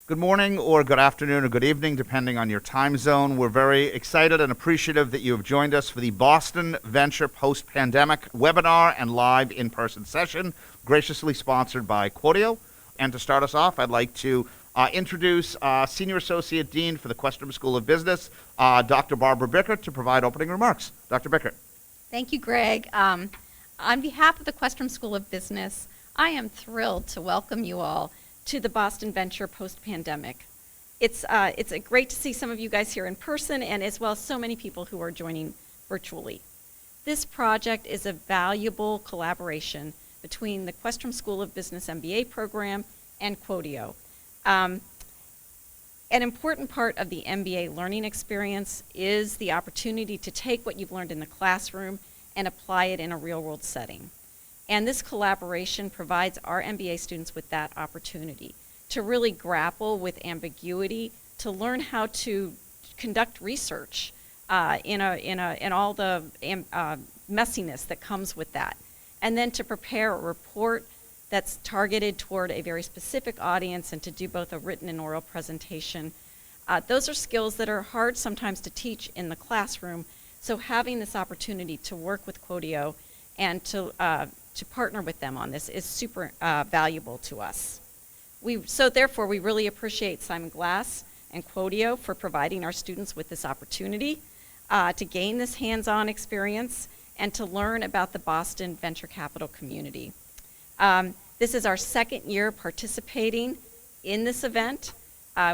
Good morning or good afternoon or good evening, depending on your time zone. We're very excited and appreciative that you have joined us for the Boston Venture Post-Pandemic webinar and live in-person session, graciously sponsored by Qodeo. And to start us off, I'd like to introduce Senior Associate Dean for the Questrom School of Business, Dr. Barbara Bickart, to provide opening remarks. Dr. Bickart. Thank you, Greg. On behalf of the Questrom School of Business, I am thrilled to welcome you all to the Boston Venture Post-Pandemic. It's great to see some of you guys here in person, and as well as so many people who are joining virtually. This project is a valuable collaboration between the Questrom School of Business MBA program and Qodeo. An important part of the MBA learning experience is the opportunity to take what you've learned in the classroom and apply it in a real-world setting. And this collaboration provides our MBA students with that opportunity to really grapple with ambiguity, to learn how to conduct research in all the messiness that comes with that, and then to prepare a report that's targeted toward a very specific audience and to do both a written and oral presentation. Those are skills that are hard sometimes to teach in the classroom, so having this opportunity to work with Qodeo and to partner with them on this is super valuable to us. So therefore, we really appreciate Simon Glass and Qodeo for providing our students with this opportunity to gain this hands-on experience and to learn about the Boston venture capital community. This is our second year participating in this event.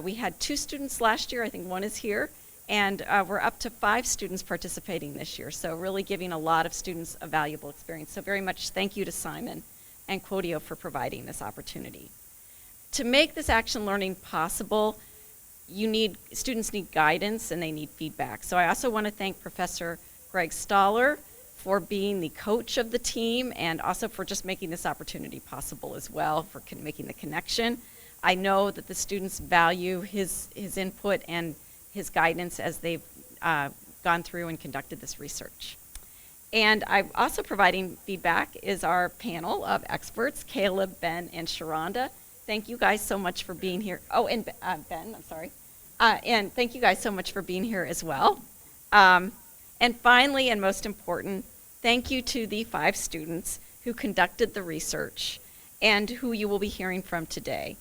We had 2 students last year, I think one is here, and we're up to 5 students participating this year, so really giving a lot of students a valuable experience. So very much thank you to Simon and Qodeo for providing this opportunity. To make this action learning possible, students need guidance and they need feedback. So I also want to thank Professor Greg Stoller for being the coach of the team and also for just making this opportunity possible as well, for making the connection. I know that the students value his input and his guidance as they've gone through and conducted this research. And I'm also providing feedback is our panel of experts, Caleb, Ben, and Shironda. Thank you guys so much for being here. Oh, and Ben, I'm sorry. And thank you guys so much for being here as well. And finally, and most important, thank you to the 5 students who conducted the research and who you will be hearing from today.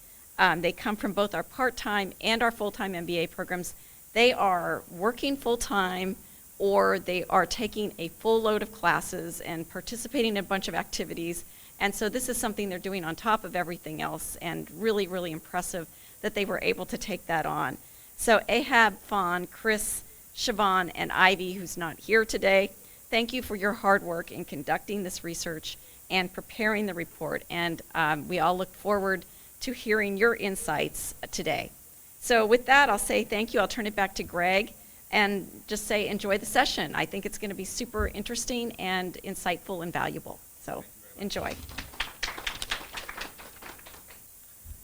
They come from both our part-time and our full-time MBA programs. They are working full-time or they are taking a full load of classes and participating in a bunch of activities. And so this is something they're doing on top of everything else, and really, really impressive that they were able to take that on. So Ehab, Fawn, Chris, Siobhan, and Ivy, who's not here today, thank you for your hard work in conducting this research and preparing the report. And we all look forward to hearing your insights today. So with that, I'll say thank you. I'll turn it back to Greg and just say enjoy the session. I think it's going to be super interesting and insightful and valuable. So enjoy.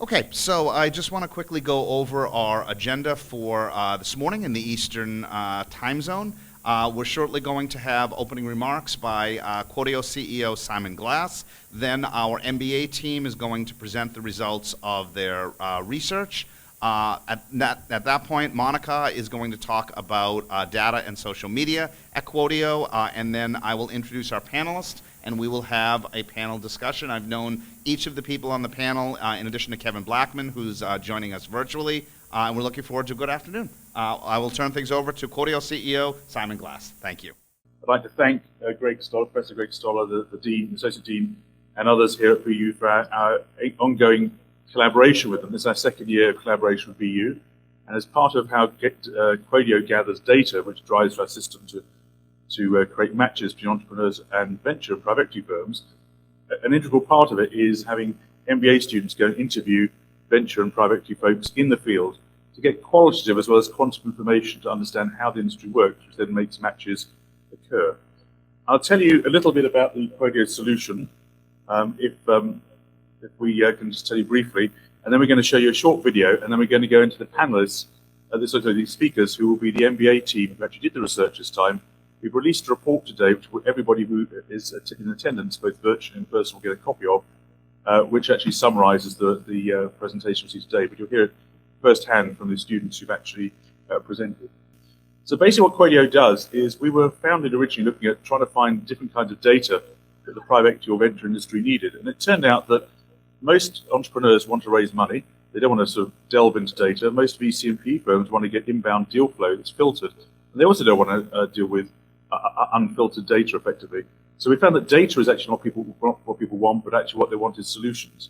Okay, so I just want to quickly go over our agenda for this morning in the Eastern time zone. We're shortly going to have opening remarks by Qodeo CEO Simon Glass. Then our MBA team is going to present the results of their research. At that point, Monica is going to talk about data and social media at Qodeo, and then I will introduce our panelists, and we will have a panel discussion. I've known each of the people on the panel, in addition to Kevin Blackman, who's joining us virtually, and we're looking forward to a good afternoon. I will turn things over to Qodeo CEO Simon Glass. Thank you. I'd like to thank Greg Stoller, Professor Greg Stoller, the Dean, Associate Dean, and others here at BU for our ongoing collaboration with them. This is our second year of collaboration with BU, and as part of how Qodeo gathers data, which drives our system to create matches between entrepreneurs and venture and private equity firms, an integral part of it is having MBA students go and interview venture and private equity folks in the field to get qualitative as well as quantitative information to understand how the industry works, which then makes matches occur. I'll tell you a little bit about the Pogo solution, if we can just tell you briefly, and then we're going to show you a short video, and then we're going to go into the panelists, the speakers who will be the MBA team who actually did the research this time. We've released a report today, which everybody who is in attendance, both virtually and in person, will get a copy of, which actually summarizes the presentation we see today. But you'll hear firsthand from the students who've actually presented. So basically what Qodeo does is we were founded originally looking at trying to find different kinds of data that the private equity or venture industry needed. And it turned out that most entrepreneurs want to raise money. They don't want to sort of delve into data. Most VC and PE firms want to get inbound deal flow that's filtered. And they also don't want to deal with unfiltered data effectively. So we found that data is actually not what people want, but actually what they want is solutions.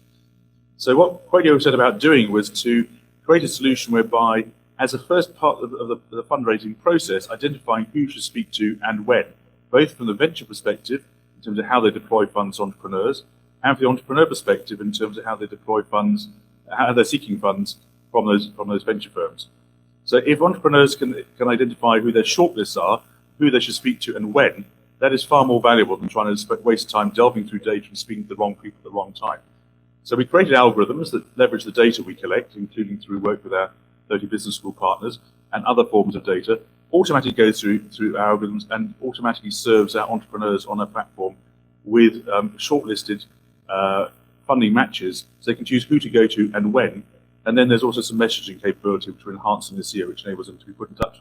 So what Qodeo set about doing was to create a solution whereby, as a first part of the fundraising process, identifying who you should speak to and when, both from the venture perspective, in terms of how they deploy funds to entrepreneurs, and from the entrepreneur perspective, in terms of how they deploy funds, how they're seeking funds from those venture firms. So if entrepreneurs can identify who their shortlists are, who they should speak to and when, that is far more valuable than trying to waste time delving through data and speaking to the wrong people at the wrong time. So we created algorithms that leverage the data we collect, including through work with our 30 business school partners and other forms of data, automatically goes through our algorithms and automatically serves our entrepreneurs on our platform with shortlisted funding matches, so they can choose who to go to and when. And then there's also some messaging capability which we're enhancing this year, which enables them to be put in touch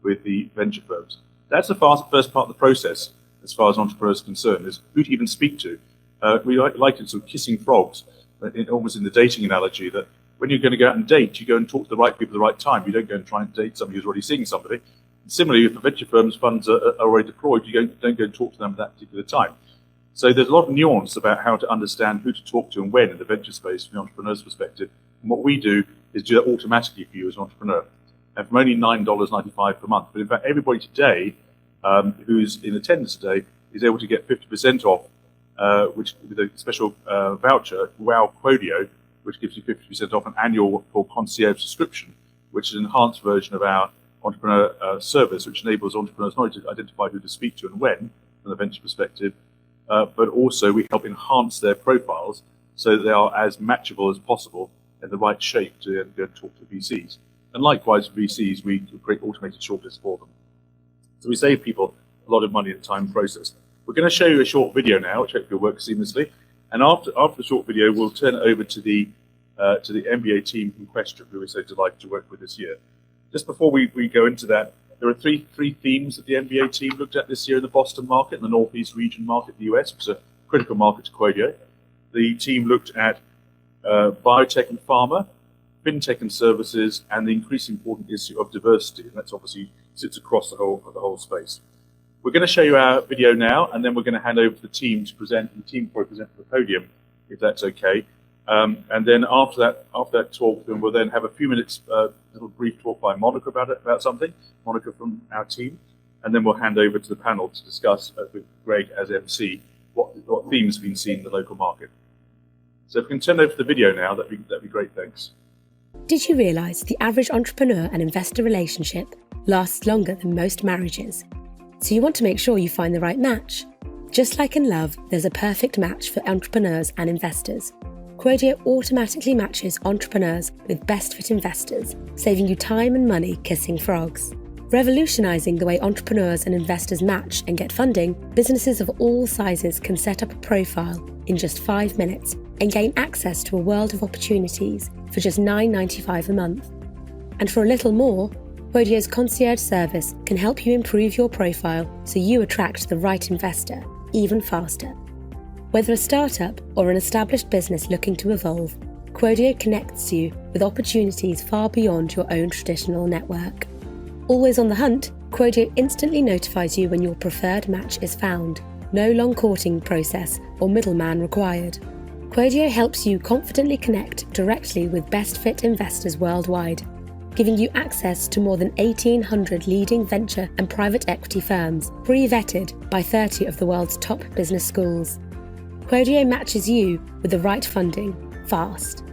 with the venture firms. That's the first part of the process, as far as entrepreneurs are concerned, is who to even speak to. We like it sort of kissing frogs, almost in the dating analogy, that when you're going to go out and date, you go and talk to the right people at the right time. You don't go and try and date somebody who's already seeing somebody. And similarly, if the venture firm's funds are already deployed, you don't go and talk to them at that particular time. So there's a lot of nuance about how to understand who to talk to and when in the venture space from the entrepreneur's perspective. And what we do is do that automatically for you as an entrepreneur. And from only $9.95 per month. But in fact, everybody today who's in attendance today is able to get 50% off, which with a special voucher, Wow Qodeo, which gives you 50% off an annual what we call concierge subscription, which is an enhanced version of our entrepreneur service, which enables entrepreneurs not only to identify who to speak to and when from the venture perspective, but also we help enhance their profiles so that they are as matchable as possible in the right shape to go and talk to VCs. And likewise, for VCs, we create automated shortlists for them. So we save people a lot of money in the time process. We're going to show you a short video now, which hopefully will work seamlessly. And after the short video, we'll turn it over to the MBA team from Questrom, who we're so delighted to work with this year. Just before we go into that, there are three themes that the MBA team looked at this year in the Boston market and the Northeast region market in the US, which is a critical market to Qodeo. The team looked at biotech and pharma, fintech and services, and the increasingly important issue of diversity, and that's obviously sits across the whole space. We're going to show you our video now, and then we're going to hand over to the team to present, and the team will present to the podium, if that's okay. And then after that talk, then we'll then have a few minutes, little brief talk by Monica about something, Monica from our team, and then we'll hand over to the panel to discuss with Greg as MC what themes have been seen in the local market. So if we can turn over to the video now, that'd be great, thanks. Did you realise the average entrepreneur and investor relationship lasts longer than most marriages? So you want to make sure you find the right match. Just like in love, there's a perfect match for entrepreneurs and investors. Qodeo automatically matches entrepreneurs with best fit investors, saving you time and money kissing frogs. Revolutionising the way entrepreneurs and investors match and get funding, businesses of all sizes can set up a profile in just 5 minutes and gain access to a world of opportunities for just $9.95 a month. And for a little more, Qodeo's concierge service can help you improve your profile so you attract the right investor even faster. Whether a startup or an established business looking to evolve, Qodeo connects you with opportunities far beyond your own traditional network. Always on the hunt, Qodeo instantly notifies you when your preferred match is found. No long courting process or middleman required. Qodeo helps you confidently connect directly with best fit investors worldwide, giving you access to more than 1,800 leading venture and private equity firms, pre-vetted by 30 of the world's top business schools. Qodeo matches you with the right funding, fast.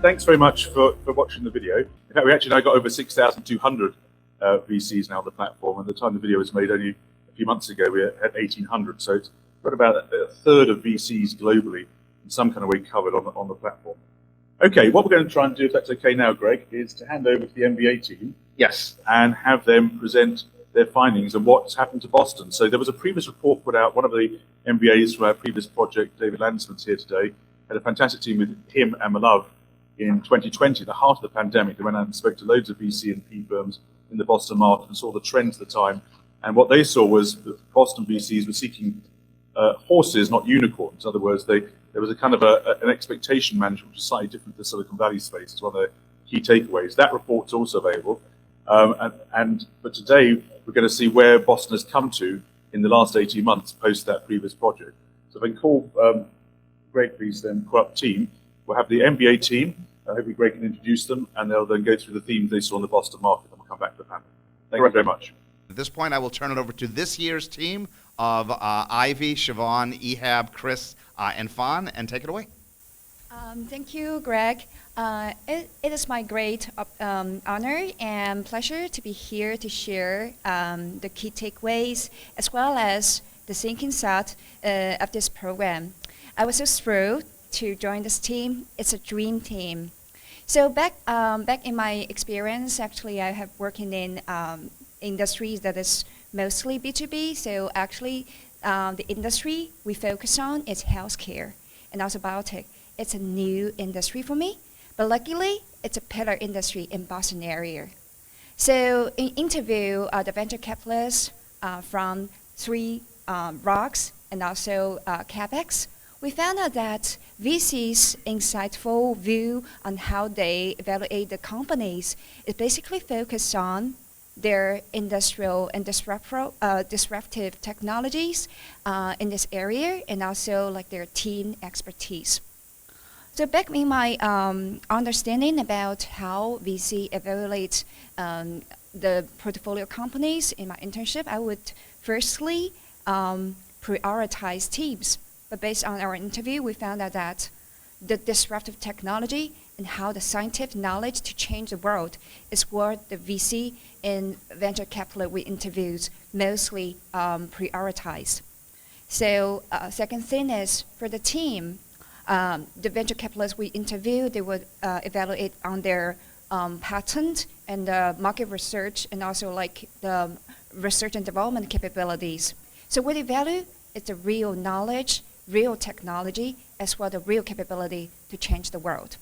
Thanks very much for watching the video. In fact, we actually now got over 6,200 VCs now on the platform, and at the time the video was made only a few months ago, we had 1,800. So it's got about a third of VCs globally in some kind of way covered on the platform. Okay, what we're going to try and do, if that's okay now, Greg, is to hand over to the MBA team. Yes. And have them present their findings and what's happened to Boston. So there was a previous report put out, one of the MBAs from our previous project, David Landsman's here today, had a fantastic team with him and Malav in 2020, the heart of the pandemic. They went out and spoke to loads of VC and P firms in the Boston market and saw the trends at the time. And what they saw was that Boston VCs were seeking horses, not unicorns. In other words, there was a kind of an expectation management, which is slightly different to the Silicon Valley space. It's one of the key takeaways. That report's also available. But today, we're going to see where Boston has come to in the last 18 months post that previous project. So if I can call Greg, please, then call up the team. We'll have the MBA team. Hopefully Greg can introduce them, and they'll then go through the themes they saw in the Boston market, and we'll come back to the panel. Thank you very much. At this point, I will turn it over to this year's team of Ivy, Siobhan, Ehab, Chris, and Fawn, and take it away. Thank you, Greg. It is my great honor and pleasure to be here to share the key takeaways as well as the thinking thought of this program. I was so thrilled to join this team. It's a dream team. So back in my experience, actually, I have working in industries that is mostly B2B. So actually, the industry we focus on is healthcare and also biotech. It's a new industry for me, but luckily, it's a pillar industry in Boston area. So in interview, the venture capitalists from three rocks and also CapEx, we found out that VC's insightful view on how they evaluate the companies is basically focused on their industrial and disruptive technologies in this area, and also like their team expertise. So back in my understanding about how VC evaluates the portfolio companies in my internship, I would firstly prioritize teams. But based on our interview, we found out that the disruptive technology and how the scientific knowledge to change the world is what the VC and venture capital we interviewed mostly prioritize. So second thing is for the team, the venture capitalists we interviewed, they would evaluate on their patent and market research and also like the research and development capabilities. So what they value is the real knowledge, real technology, as well as the real capability to change the world.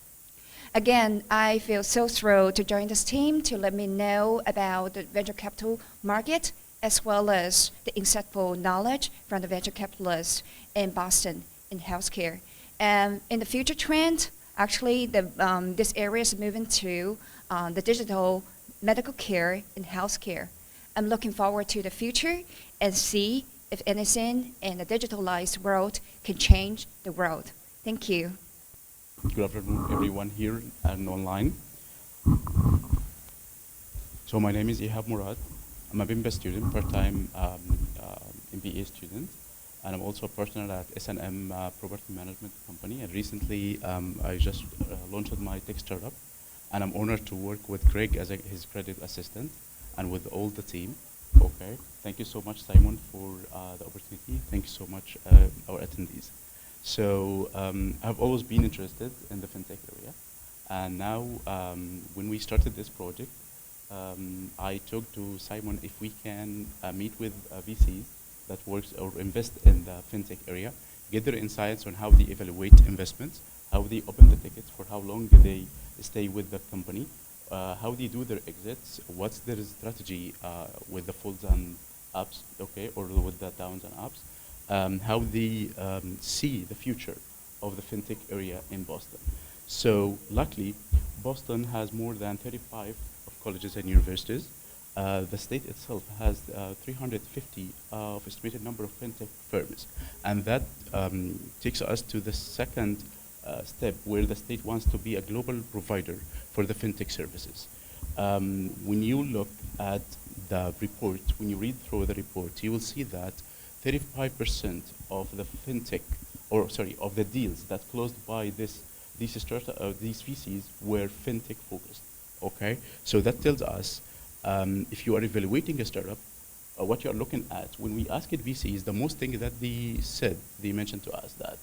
Again, I feel so thrilled to join this team to let me know about the venture capital market as well as the insightful knowledge from the venture capitalists in Boston in healthcare. And in the future trend, actually, this area is moving to the digital medical care and healthcare. I'm looking forward to the future and see if anything in the digitalized world can change the world. Thank you. Good afternoon, everyone here and online. So my name is Ehab Morad. I'm a BIMBA student, part-time MBA student, and I'm also a partner at S&M Property Management Company. And recently, I just launched my tech startup, and I'm honored to work with Greg as his credit assistant and with all the team. Okay, thank you so much, Simon, for the opportunity. Thank you so much, our attendees. So I've always been interested in the fintech area, and now when we started this project, I talked to Simon if we can meet with VCs that works or invest in the fintech area, get their insights on how they evaluate investments, how they open the tickets, for how long do they stay with the company, how they do their exits, what's their strategy with the folds and ups, okay, or with the downs and ups, how they see the future of the fintech area in Boston. So luckily, Boston has more than 35 of colleges and universities. The state itself has 350 of estimated number of fintech firms, and that takes us to the second step where the state wants to be a global provider for the fintech services. When you look at the report, when you read through the report, you will see that 35% of the fintech, or sorry, of the deals that closed by these VCs were fintech focused. Okay, so that tells us if you are evaluating a startup, what you are looking at when we asked VCs, the most thing that they mentioned to us that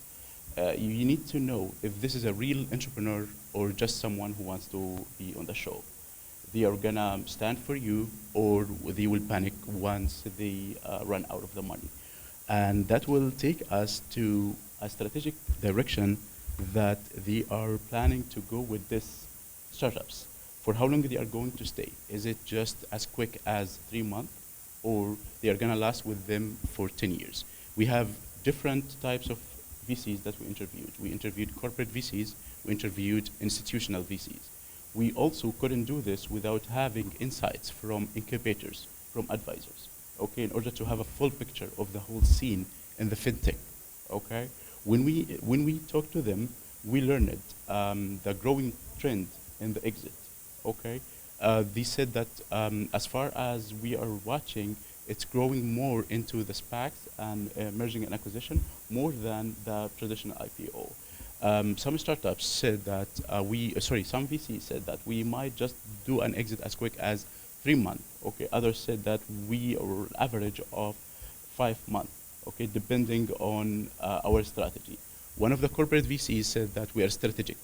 you need to know if this is a real entrepreneur or just someone who wants to be on the show. they are gonna stand for you, or they will panic once they run out of the money. And that will take us to a strategic direction that they are planning to go with these startups. For how long they are going to stay? Is it just as quick as 3 months, or they are gonna last with them for 10 years? We have different types of VCs that we interviewed. We interviewed corporate VCs, we interviewed institutional VCs. We also couldn't do this without having insights from incubators, from advisors, okay, in order to have a full picture of the whole scene in the fintech, okay? When we talk to them, we learned the growing trend in the exit, okay? They said that as far as we are watching, it's growing more into the SPACs and merging and acquisition more than the traditional IPO. Some startups said that some VCs said that we might just do an exit as quick as 3 months. Okay, others said that we are average of 5 months. Okay, depending on our strategy. One of the corporate VCs said that we are strategic.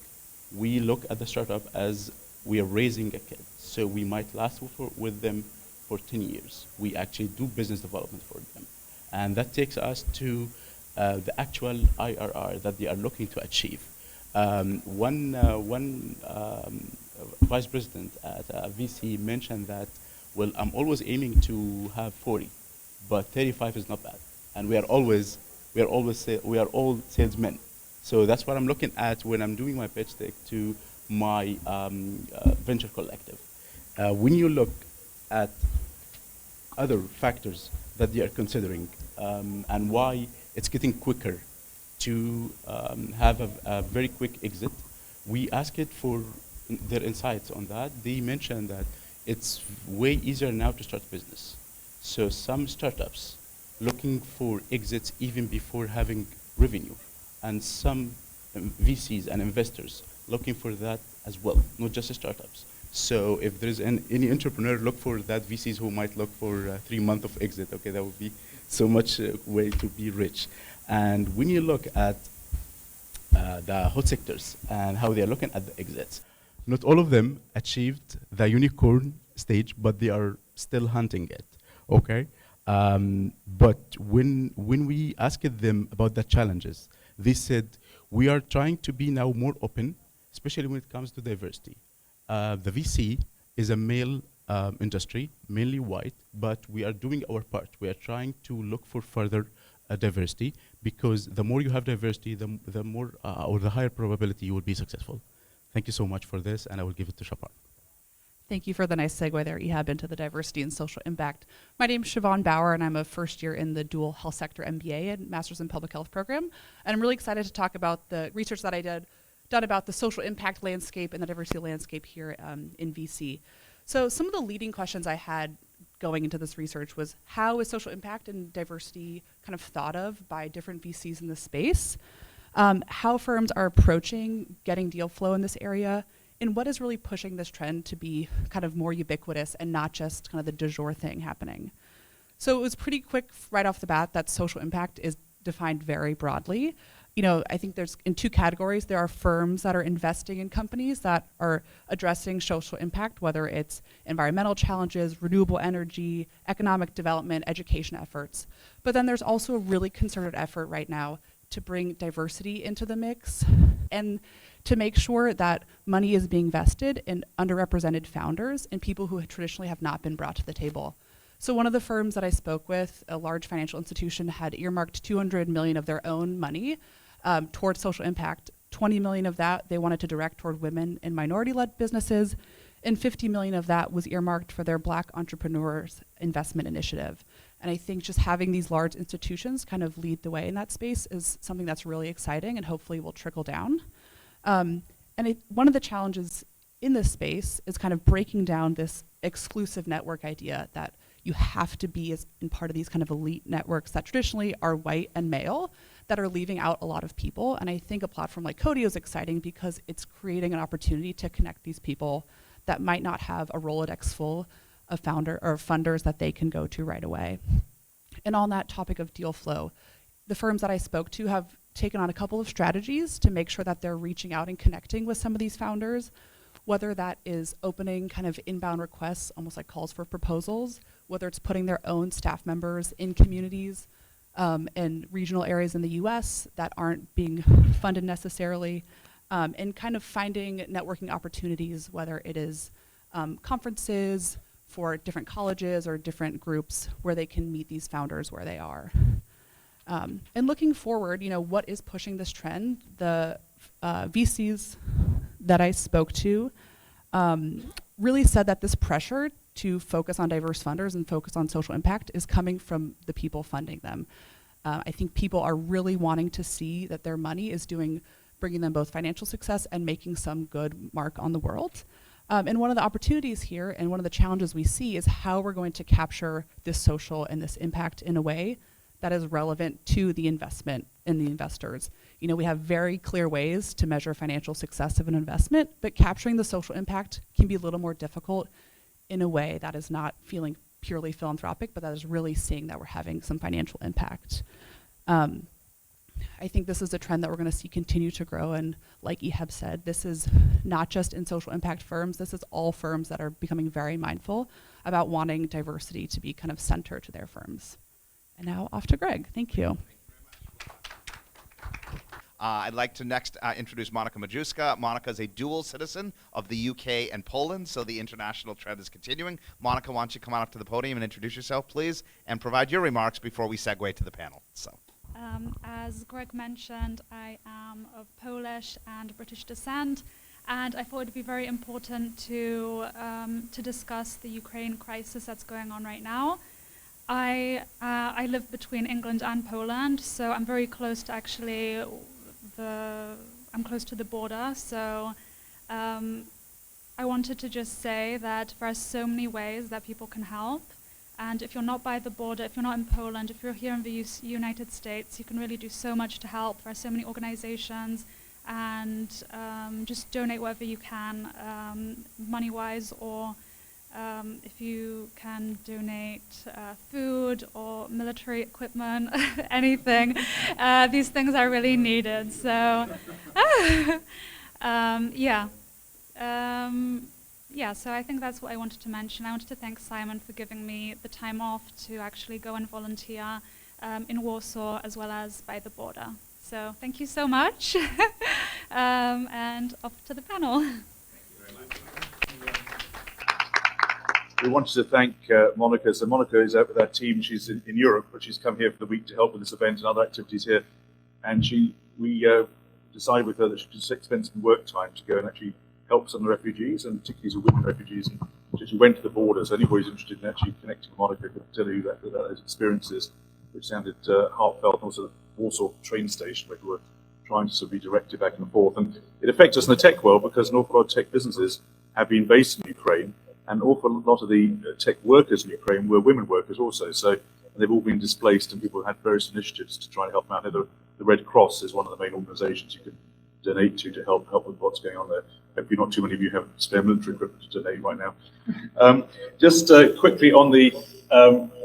We look at the startup as we are raising a kid, so we might last with them for 10 years. We actually do business development for them, and that takes us to the actual IRR that they are looking to achieve. One vice president at a VC mentioned that, well, I'm always aiming to have 40, but 35 is not bad, and we are all salesmen. So that's what I'm looking at when I'm doing my pitch deck to my venture collective. When you look at other factors that they are considering and why it's getting quicker to have a very quick exit, we asked it for their insights on that. They mentioned that it's way easier now to start business. So some startups looking for exits even before having revenue, and some VCs and investors looking for that as well, not just startups. So if there's any entrepreneur, look for that VCs who might look for 3 months of exit. Okay, that would be so much way to be rich. And when you look at the hot sectors and how they are looking at the exits, not all of them achieved the unicorn stage, but they are still hunting it. Okay, but when we asked them about the challenges, they said we are trying to be now more open, especially when it comes to diversity. The VC is a male industry, mainly white, but we are doing our part. We are trying to look for further diversity, because the more you have diversity, the more or the higher probability you will be successful. Thank you so much for this, and I will give it to Siobhan. Thank you for the nice segue there, Ehab, into the diversity and social impact. My name is Siobhan Bauer, and I'm a first year in the dual health sector MBA and Master's in Public Health program. And I'm really excited to talk about the research that I done about the social impact landscape and the diversity landscape here in VC. So some of the leading questions I had going into this research was, how is social impact and diversity kind of thought of by different VCs in this space? How firms are approaching getting deal flow in this area? And what is really pushing this trend to be kind of more ubiquitous and not just kind of the du jour thing happening? So it was pretty quick right off the bat that social impact is defined very broadly. You know, I think there's in 2 categories. There are firms that are investing in companies that are addressing social impact, whether it's environmental challenges, renewable energy, economic development, education efforts. But then there's also a really concerted effort right now to bring diversity into the mix and to make sure that money is being invested in underrepresented founders and people who traditionally have not been brought to the table. So one of the firms that I spoke with, a large financial institution, had earmarked $200 million of their own money towards social impact. 20 million of that they wanted to direct toward women and minority-led businesses, and 50 million of that was earmarked for their Black entrepreneurs investment initiative. And I think just having these large institutions kind of lead the way in that space is something that's really exciting and hopefully will trickle down. One of the challenges in this space is kind of breaking down this exclusive network idea that you have to be in part of these kind of elite networks that traditionally are white and male, that are leaving out a lot of people. And I think a platform like Qodeo is exciting because it's creating an opportunity to connect these people that might not have a Rolodex full of founder or funders that they can go to right away. And on that topic of deal flow, the firms that I spoke to have taken on a couple of strategies to make sure that they're reaching out and connecting with some of these founders. whether that is opening kind of inbound requests, almost like calls for proposals, whether it's putting their own staff members in communities and regional areas in the US that aren't being funded necessarily, and kind of finding networking opportunities, whether it is conferences for different colleges or different groups where they can meet these founders where they are. And looking forward, what is pushing this trend? The VCs that I spoke to really said that this pressure to focus on diverse funders and focus on social impact is coming from the people funding them. I think people are really wanting to see that their money is bringing them both financial success and making some good mark on the world. And one of the opportunities here and one of the challenges we see is how we're going to capture this social and this impact in a way that is relevant to the investment and the investors. We have very clear ways to measure financial success of an investment, but capturing the social impact can be a little more difficult in a way that is not feeling purely philanthropic, but that is really seeing that we're having some financial impact. I think this is a trend that we're going to see continue to grow, and like Ehab said, this is not just in social impact firms, this is all firms that are becoming very mindful about wanting diversity to be kind of center to their firms. And now off to Greg. Thank you. I'd like to next introduce Monika Majewska. Monika is a dual citizen of the UK and Poland, so the international trend is continuing. Monika, why don't you come on up to the podium and introduce yourself, please, and provide your remarks before we segue to the panel. As Greg mentioned, I am of Polish and British descent, and I thought it would be very important to discuss the Ukraine crisis that's going on right now. I live between England and Poland, so I'm very close to I'm close to the border. So I wanted to just say that there are so many ways that people can help. And if you're not by the border, if you're not in Poland, if you're here in the United States, you can really do so much to help. There are so many organizations, and just donate wherever you can, money-wise, or if you can donate food or military equipment, anything. These things are really needed. So, so I think that's what I wanted to mention. I wanted to thank Simon for giving me the time off to actually go and volunteer in Warsaw as well as by the border. So thank you so much, and off to the panel. Thank you very much. We wanted to thank Monika. So Monika is out with our team. She's in Europe, but she's come here for the week to help with this event and other activities here. And we decided with her that she could spend some work time to go and actually help some of the refugees, and particularly some women refugees. And she went to the border, so anybody who's interested in actually connecting with Monika could tell you that those experiences, which sounded heartfelt, and also the Warsaw train station where we were trying to sort of be directed back and forth. And it affects us in the tech world because an awful lot of tech businesses have been based in Ukraine, and an awful lot of the tech workers in Ukraine were women workers also. So they've all been displaced, and people had various initiatives to try and help them out. The Red Cross is one of the main organizations you can donate to help with what's going on there. Hopefully not too many of you have spare military equipment to donate right now. Just quickly on the,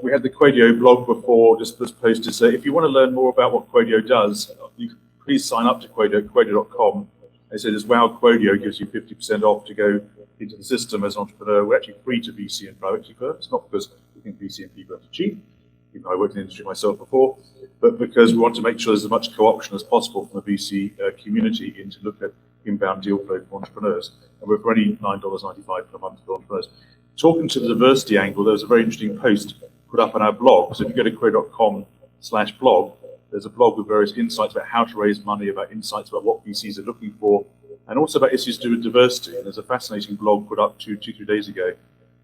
we had the Qodeo blog before, just was posted. So if you want to learn more about what Qodeo does, you can please sign up to Qodeo, Qodeo.com. They said as well, Qodeo gives you 50% off to go into the system as an entrepreneur. We're actually free to VC and private equity firms, not because we think VC and people are cheap, even though I worked in the industry myself before, but because we want to make sure there's as much co-option as possible from the VC community in to look at inbound deal flow for entrepreneurs. And we're for only $9.95 per month for entrepreneurs. Talking to the diversity angle, there was a very interesting post put up on our blog. So if you go to Qodeo.com/blog, there's a blog with various insights about how to raise money, about insights about what VCs are looking for, and also about issues to do with diversity. And there's a fascinating blog put up 2-3 days ago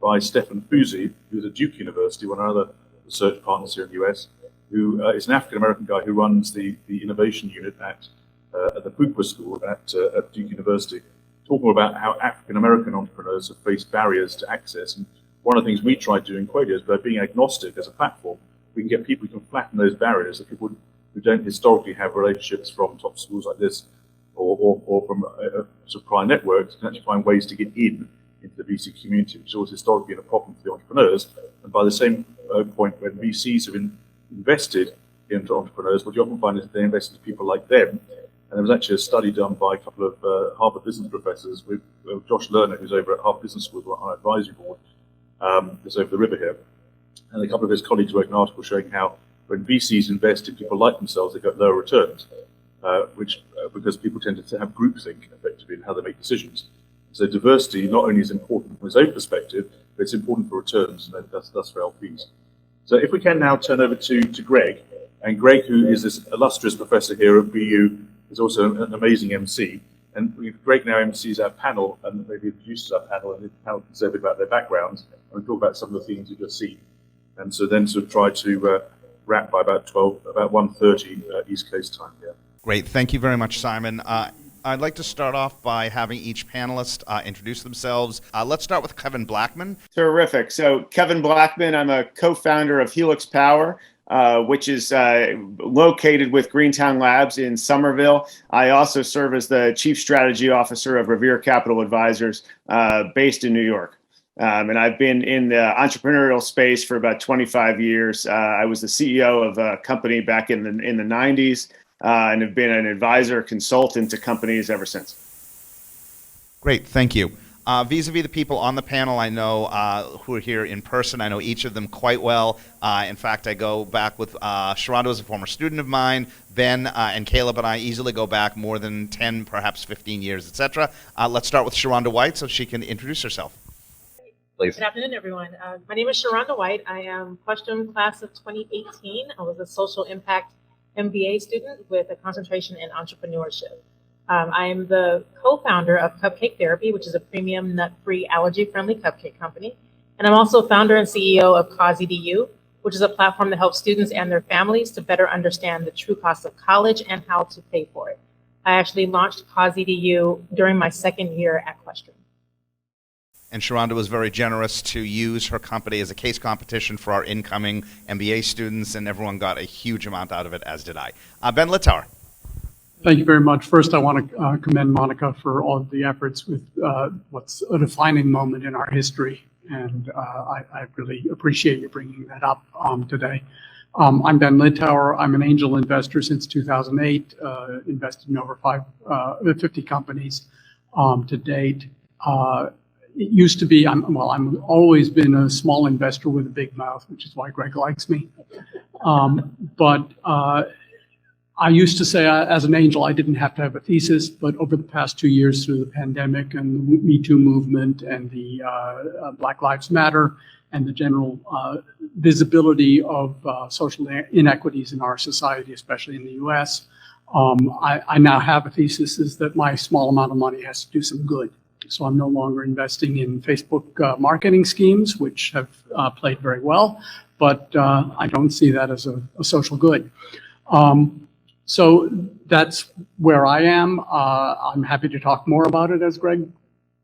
by Stefan Fuzzi, who's at Duke University, one of our other research partners here in the US, who is an African-American guy who runs the innovation unit at the Pogo School at Duke University, talking about how African-American entrepreneurs have faced barriers to access. And one of the things we try to do in Qodeo is by being agnostic as a platform, we can get people who can flatten those barriers that people who don't historically have relationships from top schools like this or from sort of prior networks can actually find ways to get into the VC community, which has always historically been a problem for the entrepreneurs. And by the same point, when VCs have invested into entrepreneurs, what you often find is that they invest into people like them, And there was actually a study done by a couple of Harvard business professors with Josh Lerner, who's over at Harvard Business School on our advisory board, that's over the river here. And a couple of his colleagues wrote an article showing how when VCs invest in people like themselves, they get lower returns, because people tend to have groupthink effectively in how they make decisions. So diversity not only is important from its own perspective, but it's important for returns, and that's for LPs. So if we can now turn over to Greg, and Greg, who is this illustrious professor here at BU, is also an amazing MC. And Greg now MCs our panel and maybe introduces our panel, and the panel can say a bit about their backgrounds and we talk about some of the themes we've just seen. And so then sort of try to wrap by about 1:30 East Coast time here. Great. Thank you very much, Simon. I'd like to start off by having each panelist introduce themselves. Let's start with Kevin Blackman. Terrific. So Kevin Blackman, I'm a co-founder of Helix Power, which is located with Greentown Labs in Somerville. I also serve as the Chief Strategy Officer of Revere Capital Advisors, based in New York. And I've been in the entrepreneurial space for about 25 years. I was the CEO of a company back in the 90s, and have been an advisor, consultant to companies ever since. Great, thank you. Vis-a-vis the people on the panel, I know who are here in person. I know each of them quite well. In fact, I go back with Shironda was a former student of mine. Ben and Caleb and I easily go back more than 10, perhaps 15 years, etc. Let's start with Sharon Dwight so she can introduce herself. Please. Good afternoon, everyone. My name is Sharon Dwight. I am Questrom class of 2018. I was a social impact MBA student with a concentration in entrepreneurship. I am the co-founder of Cupcake Therapy, which is a premium nut-free allergy-friendly cupcake company. And I'm also founder and CEO of Qodeo, which is a platform that helps students and their families to better understand the true cost of college and how to pay for it. I actually launched Qodeo during my second year at Questrom. And Shironda was very generous to use her company as a case competition for our incoming MBA students, and everyone got a huge amount out of it, as did I. Ben Littauer. Thank you very much. First, I want to commend Monica for all of the efforts with what's a defining moment in our history, and I really appreciate you bringing that up today. I'm Ben Littauer. I'm an angel investor since 2008, invested in over 50 companies to date. It used to be, I'm always been a small investor with a big mouth, which is why Greg likes me. But I used to say as an angel, I didn't have to have a thesis, but over the past 2 years through the pandemic and the Me Too movement and the Black Lives Matter and the general visibility of social inequities in our society, especially in the US, I now have a thesis is that my small amount of money has to do some good. So I'm no longer investing in Facebook marketing schemes, which have played very well, but I don't see that as a social good. So that's where I am. I'm happy to talk more about it as Greg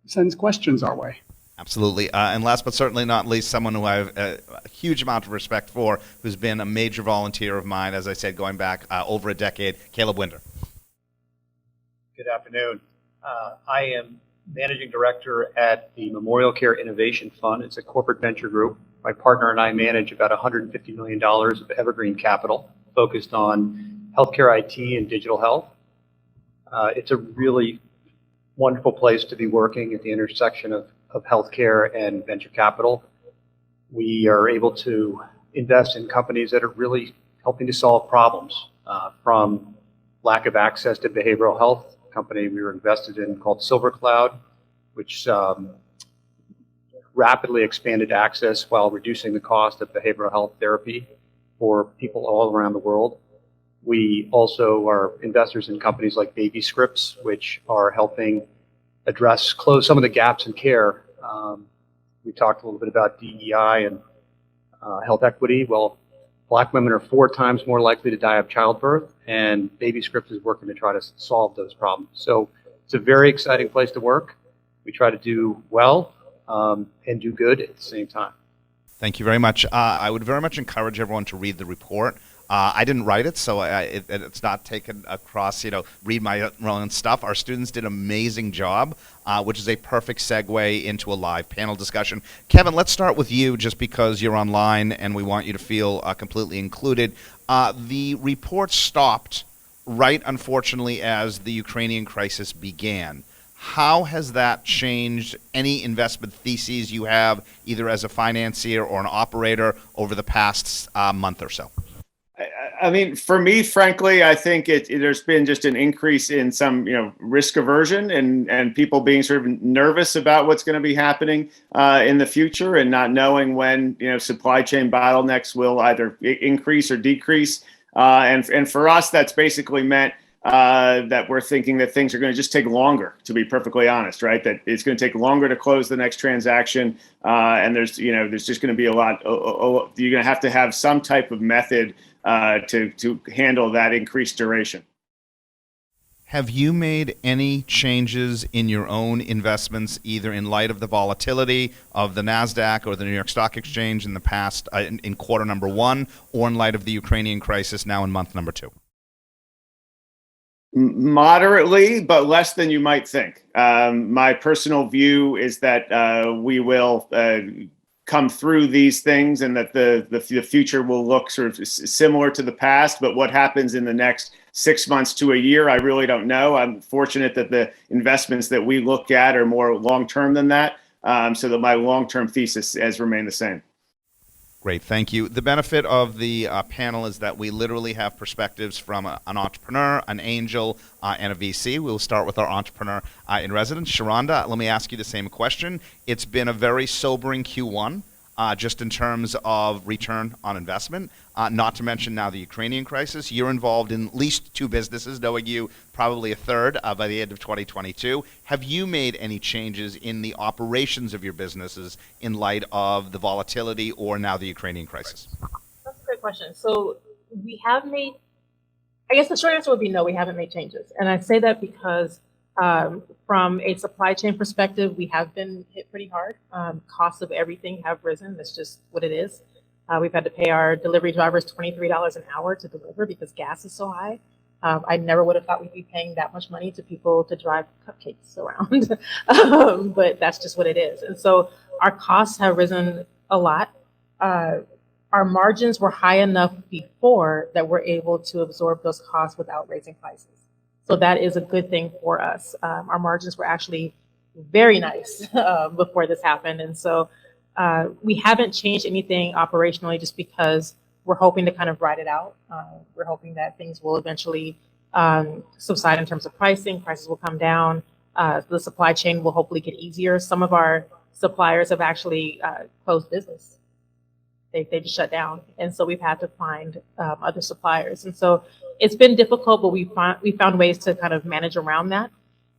sends questions our way. Absolutely. And last but certainly not least, someone who I have a huge amount of respect for, who's been a major volunteer of mine, as I said, going back over a decade, Caleb Winder. Good afternoon. I am Managing Director at the MemorialCare Innovation Fund. It's a corporate venture group. My partner and I manage about $150 million of evergreen capital focused on healthcare IT and digital health. It's a really wonderful place to be working at the intersection of healthcare and venture capital. We are able to invest in companies that are really helping to solve problems, from lack of access to behavioral health. Company we were invested in called Silver Cloud, which rapidly expanded access while reducing the cost of behavioral health therapy for people all around the world. We also are investors in companies like Baby Scripts, which are helping close some of the gaps in care. We talked a little bit about DEI and health equity. Well, Black women are 4 times more likely to die of childbirth, and Baby Scripts is working to try to solve those problems. So it's a very exciting place to work. We try to do well and do good at the same time. Thank you very much. I would very much encourage everyone to read the report. I didn't write it, so it's not taken across, read my own stuff. Our students did an amazing job, which is a perfect segue into a live panel discussion. Kevin, let's start with you just because you're online and we want you to feel completely included. The report stopped right, unfortunately, as the Ukrainian crisis began. How has that changed any investment theses you have, either as a financier or an operator, over the past month or so? I mean, for me, frankly, I think there's been just an increase in some, risk aversion and people being sort of nervous about what's going to be happening in the future and not knowing when, supply chain bottlenecks will either increase or decrease. And for us, that's basically meant that we're thinking that things are going to just take longer, to be perfectly honest, right? That it's going to take longer to close the next transaction. And there's just going to be a lot. You're going to have some type of method to handle that increased duration. Have you made any changes in your own investments, either in light of the volatility of the NASDAQ or the New York Stock Exchange in the past, in quarter number one, or in light of the Ukrainian crisis now in month number two? Moderately, but less than you might think. My personal view is that we will come through these things and that the future will look sort of similar to the past, but what happens in the next 6 months to a year, I really don't know. I'm fortunate that the investments that we look at are more long-term than that, so that my long-term thesis has remained the same. Great, thank you. The benefit of the panel is that we literally have perspectives from an entrepreneur, an angel, and a VC. We'll start with our entrepreneur in residence. Shironda, let me ask you the same question. It's been a very sobering Q1, just in terms of return on investment, not to mention now the Ukrainian crisis. You're involved in at least two businesses, knowing you probably a third by the end of 2022. Have you made any changes in the operations of your businesses in light of the volatility or now the Ukrainian crisis? That's a great question. So we have made, I guess the short answer would be no, we haven't made changes. And I say that because from a supply chain perspective, we have been hit pretty hard. Costs of everything have risen. That's just what it is. We've had to pay our delivery drivers $23 an hour to deliver because gas is so high. I never would have thought we'd be paying that much money to people to drive cupcakes around, but that's just what it is. And so our costs have risen a lot. Our margins were high enough before that we're able to absorb those costs without raising prices. So that is a good thing for us. Our margins were actually very nice before this happened. And so we haven't changed anything operationally just because we're hoping to kind of ride it out. We're hoping that things will eventually subside in terms of pricing. Prices will come down. The supply chain will hopefully get easier. Some of our suppliers have actually closed business. They just shut down. And so we've had to find other suppliers. And so it's been difficult, but we found ways to kind of manage around that.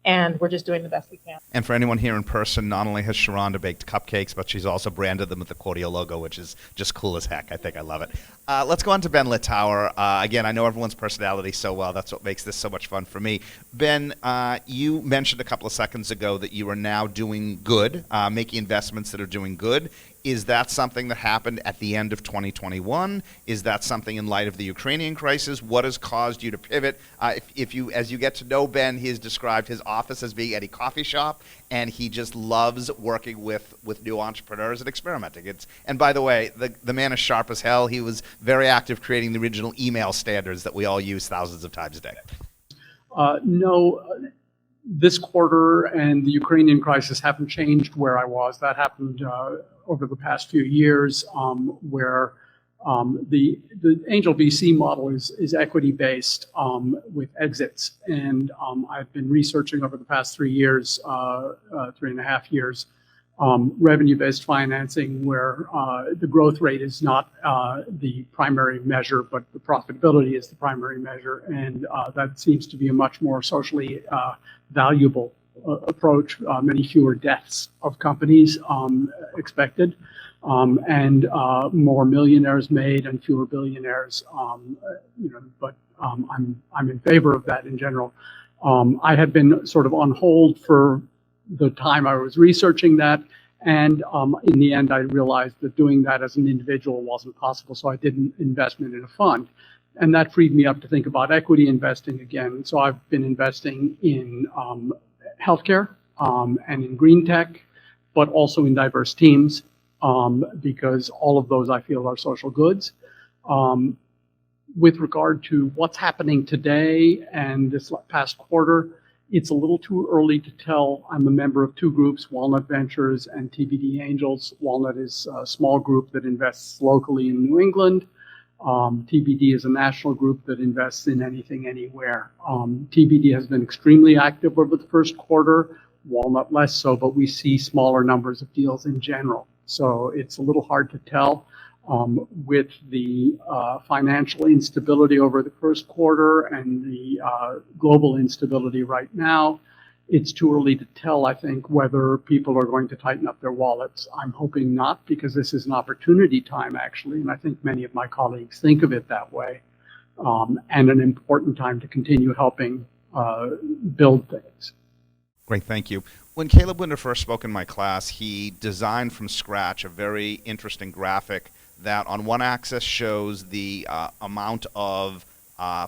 And we're just doing the best we can. And for anyone here in person, not only has Shironda baked cupcakes, but she's also branded them with the Qodeo logo, which is just cool as heck. I think I love it. Let's go on to Ben Littauer. Again, I know everyone's personality so well. That's what makes this so much fun for me. Ben, you mentioned a couple of seconds ago that you are now doing good, making investments that are doing good. Is that something that happened at the end of 2021? Is that something in light of the Ukrainian crisis? What has caused you to pivot? If you, as you get to know Ben, he has described his office as being any coffee shop, and he just loves working with new entrepreneurs and experimenting. And by the way, the man is sharp as hell. He was very active creating the original email standards that we all use thousands of times a day. No. This quarter and the Ukrainian crisis haven't changed where I was. That happened over the past few years, where the angel VC model is equity based with exits, and I've been researching over the past 3 years, 3.5 years, revenue-based financing, where the growth rate is not the primary measure, but the profitability is the primary measure, and that seems to be a much more socially valuable approach. Many fewer deaths of companies expected, and more millionaires made and fewer billionaires. But I'm in favor of that in general. I had been sort of on hold for the time I was researching that, and in the end I realized that doing that as an individual wasn't possible, so I did an investment in a fund, and that freed me up to think about equity investing again. So I've been investing in healthcare and in green tech, but also in diverse teams, because all of those I feel are social goods. With regard to what's happening today and this past quarter, it's a little too early to tell. I'm a member of two groups, Walnut Ventures and TBD Angels. Walnut is a small group that invests locally in New England. TBD is a national group that invests in anything, anywhere. TBD has been extremely active over the first quarter, Walnut less so, but we see smaller numbers of deals in general. So it's a little hard to tell. With the financial instability over the first quarter and the global instability right now, it's too early to tell, I think, whether people are going to tighten up their wallets. I'm hoping not, because this is an opportunity time, actually, and I think many of my colleagues think of it that way, and an important time to continue helping build things. Great, thank you. When Caleb Winder first spoke in my class, he designed from scratch a very interesting graphic that on one axis shows the amount of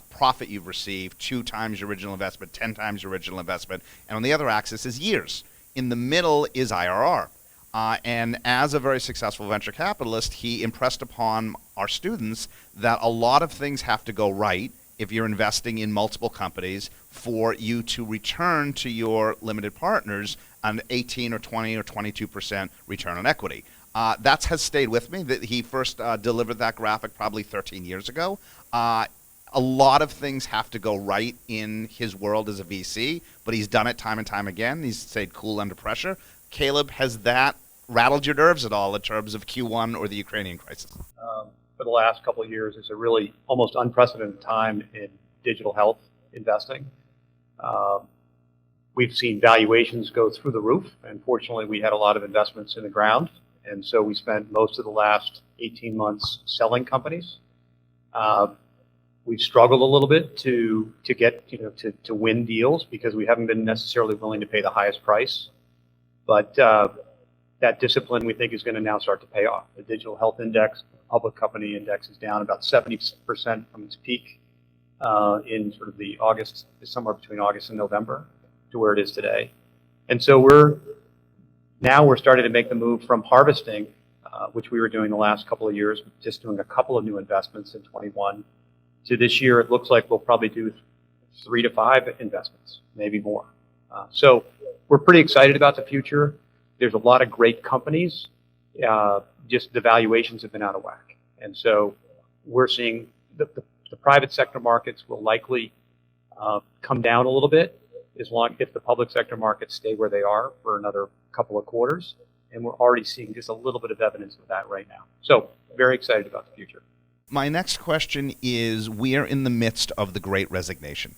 profit you've received, 2 times your original investment, 10 times your original investment, and on the other axis is years. In the middle is IRR. And as a very successful venture capitalist, he impressed upon our students that a lot of things have to go right if you're investing in multiple companies for you to return to your limited partners an 18 or 20 or 22% return on equity. That has stayed with me. That he first delivered that graphic probably 13 years ago. A lot of things have to go right in his world as a VC, but he's done it time and time again. He's stayed cool under pressure. Caleb, has that rattled your nerves at all in terms of Q1 or the Ukrainian crisis? For the last couple of years, it's a really almost unprecedented time in digital health investing. We've seen valuations go through the roof, and fortunately we had a lot of investments in the ground, and so we spent most of the last 18 months selling companies. We've struggled a little bit to get, to win deals because we haven't been necessarily willing to pay the highest price. But that discipline, we think, is going to now start to pay off. The digital health index, public company index, is down about 70% from its peak in sort of the August, somewhere between August and November, to where it is today. And so we're starting to make the move from harvesting, which we were doing the last couple of years, just doing a couple of new investments in 21, to this year. It looks like we'll probably do 3 to 5 investments, maybe more. So we're pretty excited about the future. There's a lot of great companies. Just the valuations have been out of whack. And so we're seeing the private sector markets will likely come down a little bit if the public sector markets stay where they are for another couple of quarters. And we're already seeing just a little bit of evidence of that right now. So very excited about the future. My next question is, we are in the midst of the Great Resignation.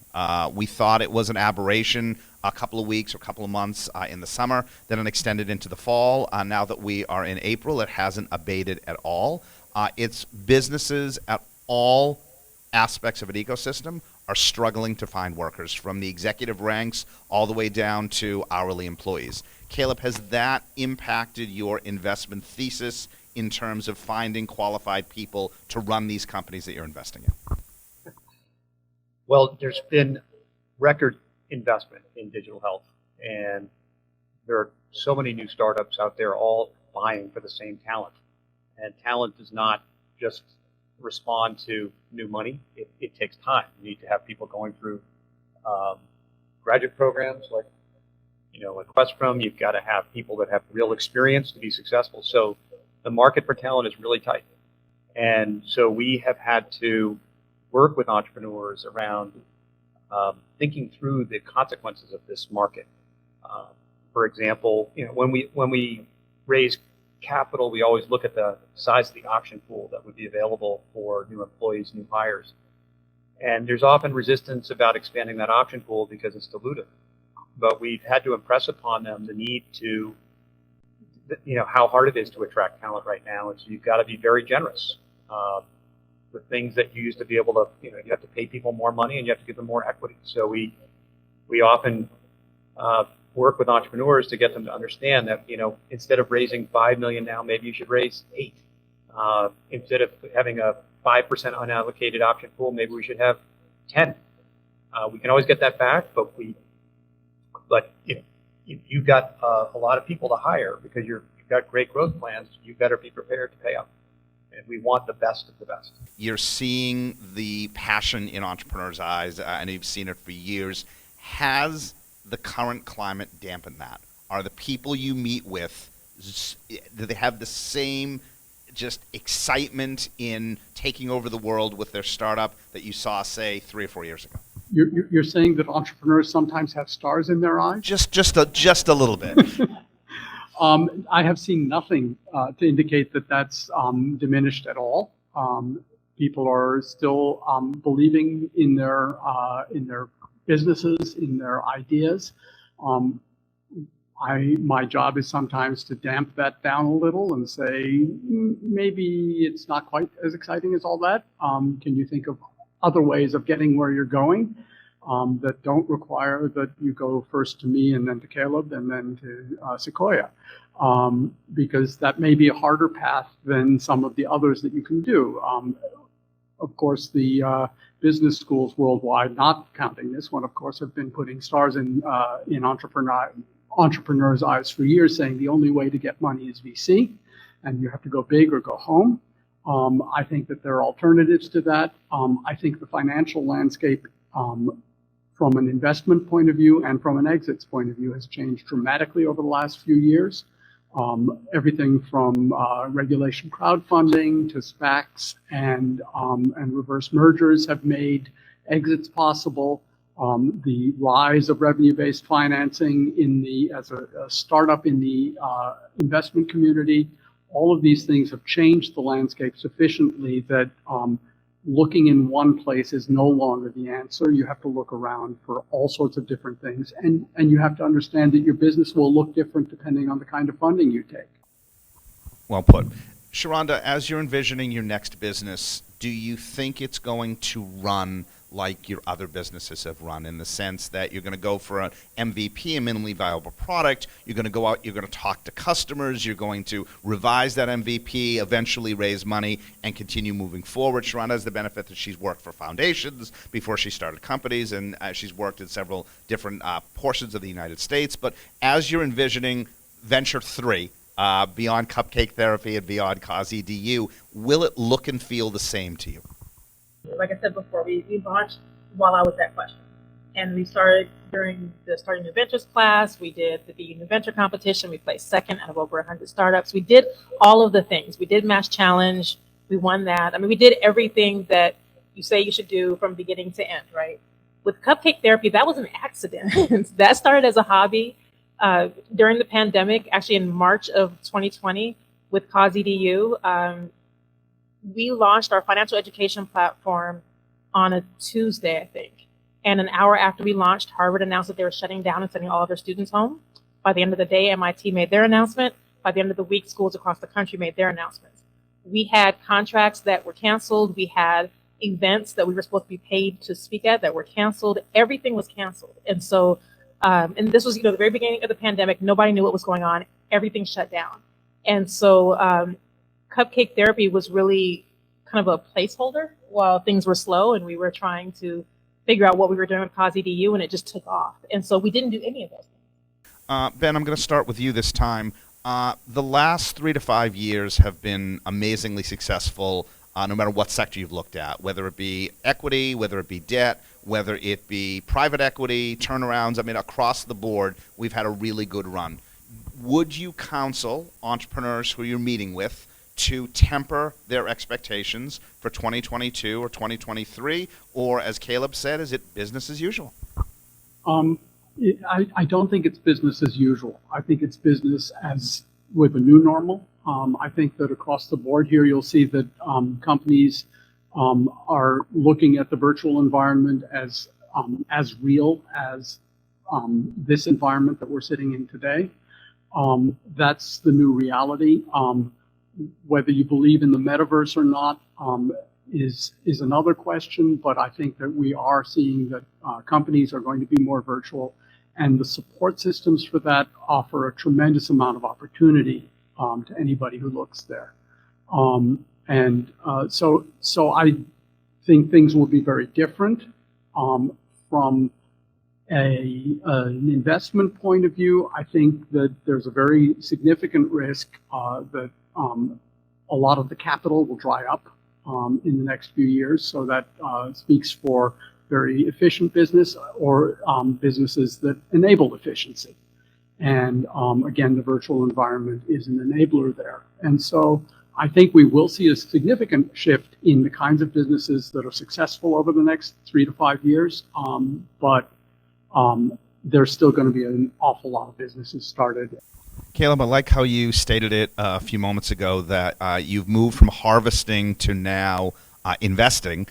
We thought it was an aberration a couple of weeks or a couple of months in the summer, then it extended into the fall. Now that we are in April, it hasn't abated at all. It's businesses at all aspects of an ecosystem are struggling to find workers, from the executive ranks all the way down to hourly employees. Caleb, has that impacted your investment thesis in terms of finding qualified people to run these companies that you're investing in? Well, there's been record investment in digital health, and there are so many new startups out there all vying for the same talent. And talent does not just respond to new money. It takes time. You need to have people going through graduate programs like Questrom. You've got to have people that have real experience to be successful. So the market for talent is really tight. And so we have had to work with entrepreneurs around thinking through the consequences of this market. For example, when we raise capital, we always look at the size of the option pool that would be available for new employees, new hires. And there's often resistance about expanding that option pool because it's dilutive. But we've had to impress upon them the need to, how hard it is to attract talent right now. And so you've got to be very generous with things that you used to be able to, you have to pay people more money and you have to give them more equity. So we often work with entrepreneurs to get them to understand that, instead of raising 5 million now, maybe you should raise 8. Instead of having a 5% unallocated option pool, maybe we should have 10. We can always get that back, but if you've got a lot of people to hire because you've got great growth plans, you better be prepared to pay up. and we want the best of the best. You're seeing the passion in entrepreneurs' eyes, and you've seen it for years. Has the current climate dampened that? Are the people you meet with, do they have the same just excitement in taking over the world with their startup that you saw, say, 3 or 4 years ago? You're saying that entrepreneurs sometimes have stars in their eyes? Just a little bit. I have seen nothing to indicate that that's diminished at all. People are still believing in their businesses, in their ideas. My job is sometimes to damp that down a little and say, maybe it's not quite as exciting as all that. Can you think of other ways of getting where you're going that don't require that you go first to me and then to Caleb and then to Sequoia? Because that may be a harder path than some of the others that you can do. Of course, the business schools worldwide, not counting this one, of course, have been putting stars in entrepreneurs' eyes for years, saying the only way to get money is VC, and you have to go big or go home. I think that there are alternatives to that. I think the financial landscape, from an investment point of view and from an exits point of view, has changed dramatically over the last few years. Everything from regulation crowdfunding to SPACs and reverse mergers have made exits possible. The rise of revenue-based financing as a startup in the investment community, all of these things have changed the landscape sufficiently that looking in one place is no longer the answer. You have to look around for all sorts of different things, and you have to understand that your business will look different depending on the kind of funding you take. Well put. Shironda, as you're envisioning your next business, do you think it's going to run like your other businesses have run, in the sense that you're going to go for an MVP, a minimally viable product, you're going to go out, you're going to talk to customers, you're going to revise that MVP, eventually raise money, and continue moving forward? Shironda has the benefit that she's worked for foundations before she started companies, and she's worked in several different portions of the United States. But as you're envisioning Venture 3, beyond Cupcake Therapy and beyond CauseEDU, will it look and feel the same to you? Like I said before, we launched while I was at Questrom. And we started during the Starting New Ventures class. We did the New Venture competition. We placed second out of over 100 startups. We did all of the things. We did Mass Challenge. We won that. I mean, we did everything that you say you should do from beginning to end, right? With Cupcake Therapy, that was an accident. That started as a hobby during the pandemic, actually in March of 2020 with CauseEDU. We launched our financial education platform on a Tuesday, I think. And an hour after we launched, Harvard announced that they were shutting down and sending all of their students home. By the end of the day, MIT made their announcement. By the end of the week, schools across the country made their announcements. We had contracts that were canceled. We had events that we were supposed to be paid to speak at that were canceled. Everything was canceled. And so, and this was, the very beginning of the pandemic. Nobody knew what was going on. Everything shut down. And so, Cupcake Therapy was really kind of a placeholder while things were slow and we were trying to figure out what we were doing with CauseEDU, and it just took off. And so we didn't do any of those things. Ben, I'm going to start with you this time. The last 3 to 5 years have been amazingly successful, no matter what sector you've looked at, whether it be equity, whether it be debt, whether it be private equity, turnarounds. I mean, across the board, we've had a really good run. Would you counsel entrepreneurs who you're meeting with to temper their expectations for 2022 or 2023, or as Caleb said, is it business as usual? I don't think it's business as usual. I think it's business as with a new normal. I think that across the board here, you'll see that companies are looking at the virtual environment as real as this environment that we're sitting in today. That's the new reality. Whether you believe in the metaverse or not is another question, but I think that we are seeing that companies are going to be more virtual, and the support systems for that offer a tremendous amount of opportunity to anybody who looks there. So I think things will be very different from an investment point of view. I think that there's a very significant risk that a lot of the capital will dry up in the next few years. So that speaks for very efficient business or businesses that enable efficiency. And again, the virtual environment is an enabler there. And so I think we will see a significant shift in the kinds of businesses that are successful over the next 3 to 5 years. But there's still going to be an awful lot of businesses started. Caleb, I like how you stated it a few moments ago that you've moved from harvesting to now investing.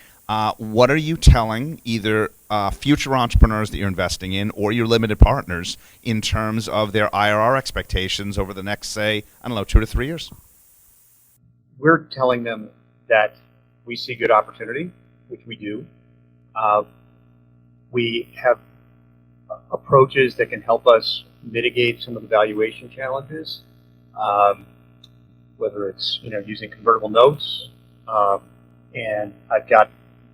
What are you telling either future entrepreneurs that you're investing in or your limited partners in terms of their IRR expectations over the next, say, 2 to 3 years? We're telling them that we see good opportunity, which we do. We have approaches that can help us mitigate some of the valuation challenges, whether it's using convertible notes. And I've got,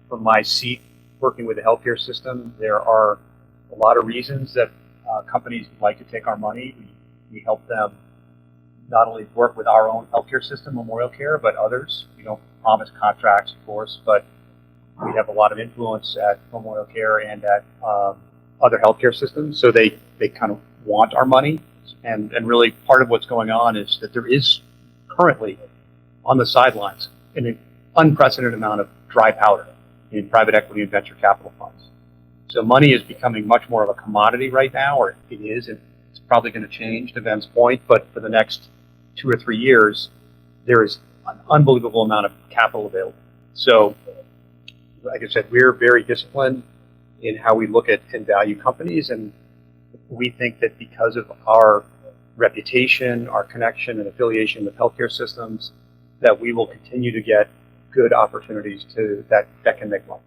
from my seat working with the healthcare system, there are a lot of reasons that companies would like to take our money. We help them not only work with our own healthcare system, MemorialCare, but others. We don't promise contracts, of course, but we have a lot of influence at MemorialCare and at other healthcare systems, so they kind of want our money. And really part of what's going on is that there is currently on the sidelines an unprecedented amount of dry powder in private equity and venture capital funds. So money is becoming much more of a commodity right now, or it is, and it's probably going to change to Ben's point, but for the next 2 or 3 years, there is an unbelievable amount of capital available. So, like I said, we're very disciplined in how we look at and value companies, and we think that because of our reputation, our connection and affiliation with healthcare systems, that we will continue to get good opportunities that can make money.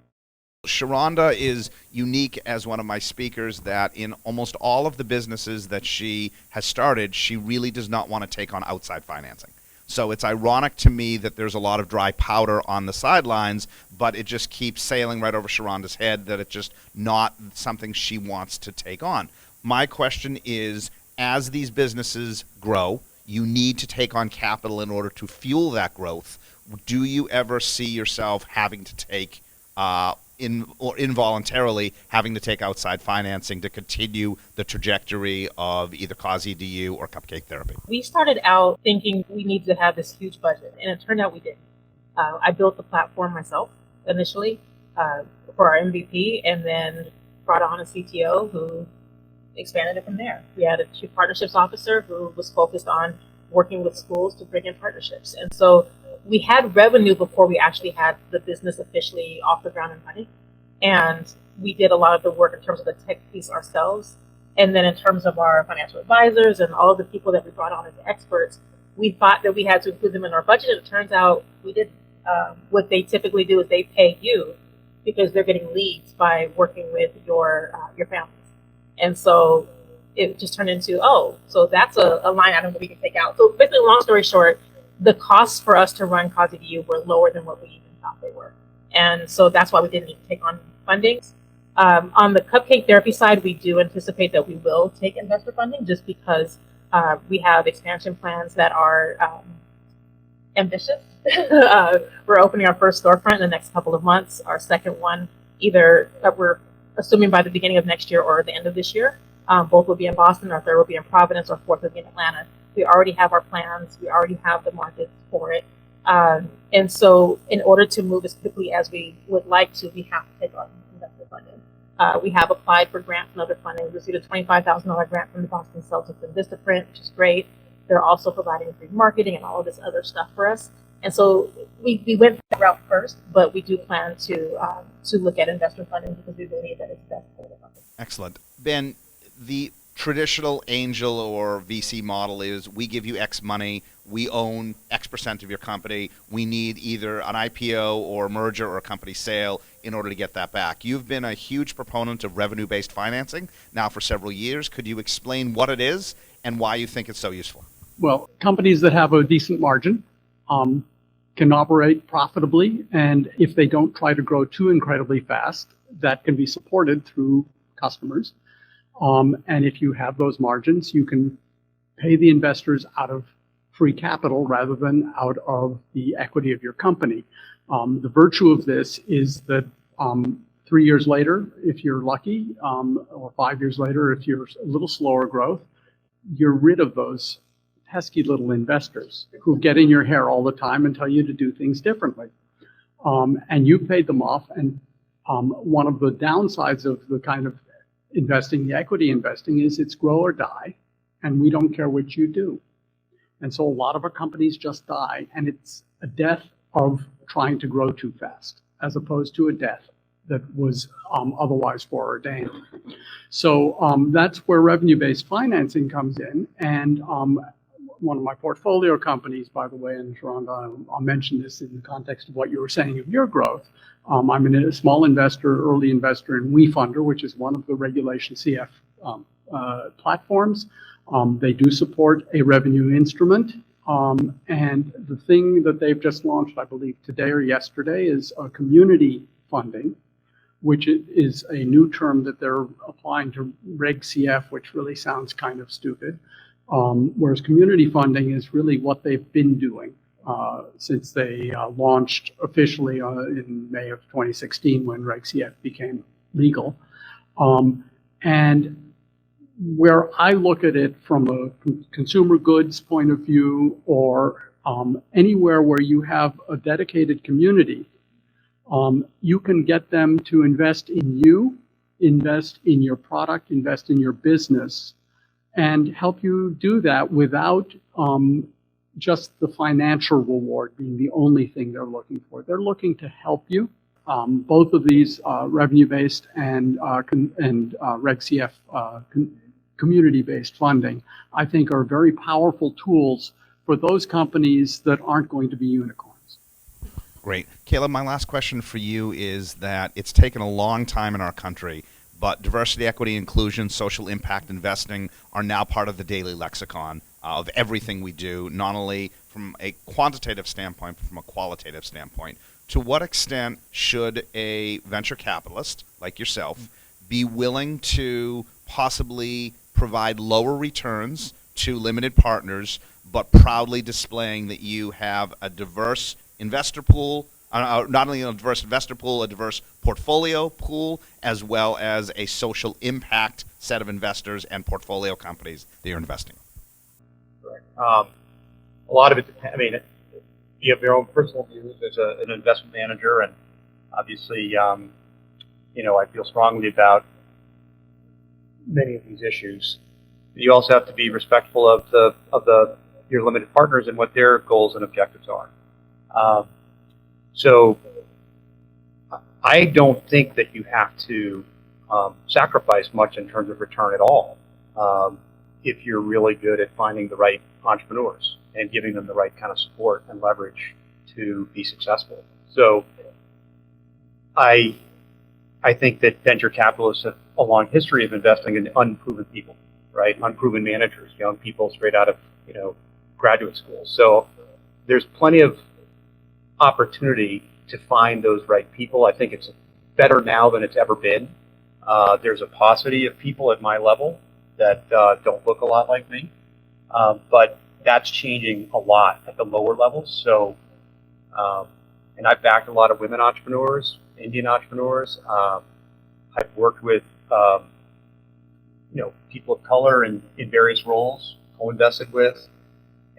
Shironda is unique as one of my speakers that in almost all of the businesses that she has started, she really does not want to take on outside financing. So it's ironic to me that there's a lot of dry powder on the sidelines, but it just keeps sailing right over Shironda's head that it's just not something she wants to take on. My question is, as these businesses grow, you need to take on capital in order to fuel that growth. Do you ever see yourself having to take or involuntarily having to take outside financing to continue the trajectory of either Qodeo or Cupcake Therapy? We started out thinking we needed to have this huge budget, and it turned out we didn't. I built the platform myself initially for our MVP, and then brought on a CTO who expanded it from there. We had a chief partnerships officer who was focused on working with schools to bring in partnerships. And so we had revenue before we actually had the business officially off the ground and running. And we did a lot of the work in terms of the tech piece ourselves. And then in terms of our financial advisors and all of the people that we brought on as experts, we thought that we had to include them in our budget. And it turns out we didn't. What they typically do is they pay you because they're getting leads by working with your families. And so it just turned into, so that's a line item that we can take out. So basically, long story short, the costs for us to run Qodeo were lower than what we even thought they were. And so that's why we didn't even take on funding. On the Cupcake Therapy side, we do anticipate that we will take investor funding just because we have expansion plans that are ambitious. We're opening our first storefront in the next couple of months. Our second one, either we're assuming by the beginning of next year or the end of this year. Both will be in Boston, our third will be in Providence, our fourth will be in Atlanta. We already have our plans. We already have the markets for it. And so in order to move as quickly as we would like to, we have to take on investor funding. We have applied for grants and other funding. We received a $25,000 grant from the Boston Celtics and Vistaprint, which is great. They're also providing free marketing and all of this other stuff for us. And so we went that route first, but we do plan to look at investor funding because we believe that it's best for the company. Excellent. Ben, the traditional angel or VC model is we give you X money, we own X percent of your company, we need either an IPO or a merger or a company sale in order to get that back. You've been a huge proponent of revenue-based financing now for several years. Could you explain what it is and why you think it's so useful? Well, companies that have a decent margin can operate profitably, and if they don't try to grow too incredibly fast, that can be supported through customers. And if you have those margins, you can pay the investors out of free capital rather than out of the equity of your company. The virtue of this is that 3 years later, if you're lucky, or 5 years later, if you're a little slower growth, you're rid of those pesky little investors who get in your hair all the time and tell you to do things differently. And you paid them off. And one of the downsides of the kind of investing, the equity investing, is it's grow or die, and we don't care which you do. And so a lot of our companies just die, and it's a death of trying to grow too fast, as opposed to a death that was otherwise foreordained. So that's where revenue-based financing comes in. And one of my portfolio companies, by the way, and Shironda, I'll mention this in the context of what you were saying of your growth. I'm a small investor, early investor in WeFunder, which is one of the Regulation CF platforms. They do support a revenue instrument. And the thing that they've just launched, I believe today or yesterday, is a community funding, which is a new term that they're applying to Reg CF, which really sounds kind of stupid. Whereas community funding is really what they've been doing since they launched officially in May of 2016 when Reg CF became legal. And where I look at it from a consumer goods point of view, or anywhere where you have a dedicated community, you can get them to invest in you, invest in your product, invest in your business, and help you do that without just the financial reward being the only thing they're looking for. They're looking to help you. Both of these revenue-based and Reg CF community-based funding, I think, are very powerful tools for those companies that aren't going to be unicorns. Great. Caleb, my last question for you is that it's taken a long time in our country, but diversity, equity, inclusion, social impact investing are now part of the daily lexicon of everything we do, not only from a quantitative standpoint, but from a qualitative standpoint. To what extent should a venture capitalist like yourself be willing to possibly provide lower returns to limited partners, but proudly displaying that you have a diverse investor pool, not only a diverse investor pool, a diverse portfolio pool, as well as a social impact set of investors and portfolio companies that you're investing in? Right. A lot of it depends. I mean, you have your own personal views as an investment manager, and obviously, I feel strongly about many of these issues. You also have to be respectful of your limited partners and what their goals and objectives are. So I don't think that you have to sacrifice much in terms of return at all if you're really good at finding the right entrepreneurs and giving them the right kind of support and leverage to be successful. So I think that venture capitalists have a long history of investing in unproven people, right? Unproven managers, young people straight out of graduate school. So there's plenty of opportunity to find those right people. I think it's better now than it's ever been. There's a paucity of people at my level that don't look a lot like me, but that's changing a lot at the lower levels. So, and I've backed a lot of women entrepreneurs, Indian entrepreneurs. I've worked with people of color in various roles, co-invested with,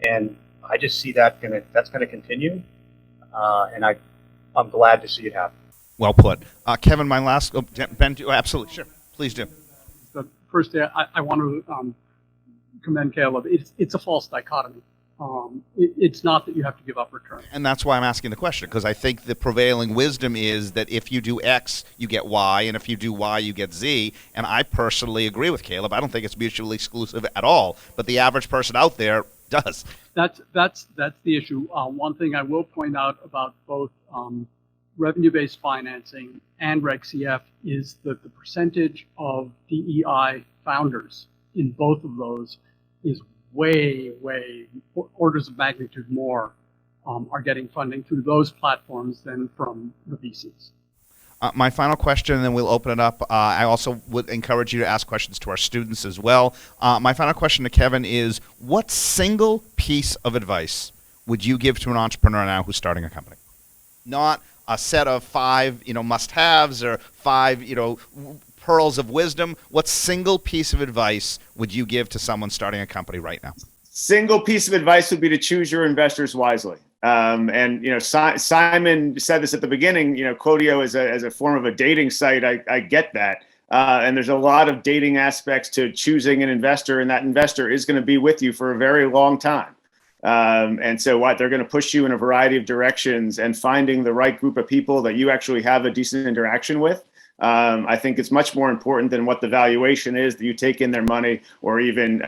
and I just see that's gonna continue, and I'm glad to see it happen. Well put. Kevin, my last, Ben, absolutely, sure, please do. But first, I want to commend Caleb. It's a false dichotomy. It's not that you have to give up return. And that's why I'm asking the question, because I think the prevailing wisdom is that if you do X, you get Y, and if you do Y, you get Z. And I personally agree with Caleb. I don't think it's mutually exclusive at all, but the average person out there does. That's the issue. One thing I will point out about both revenue-based financing and Reg CF is that the percentage of DEI founders in both of those is way orders of magnitude more are getting funding through those platforms than from the VCs. My final question, and then we'll open it up. I also would encourage you to ask questions to our students as well. My final question to Kevin is, what single piece of advice would you give to an entrepreneur now who's starting a company? Not a set of 5, must-haves or 5, pearls of wisdom. What single piece of advice would you give to someone starting a company right now? Single piece of advice would be to choose your investors wisely. Simon said this at the beginning. Qodeo as a form of a dating site. I get that, and there's a lot of dating aspects to choosing an investor, and that investor is going to be with you for a very long time. And so they're going to push you in a variety of directions, and finding the right group of people that you actually have a decent interaction with. I think it's much more important than what the valuation is that you take in their money, or even,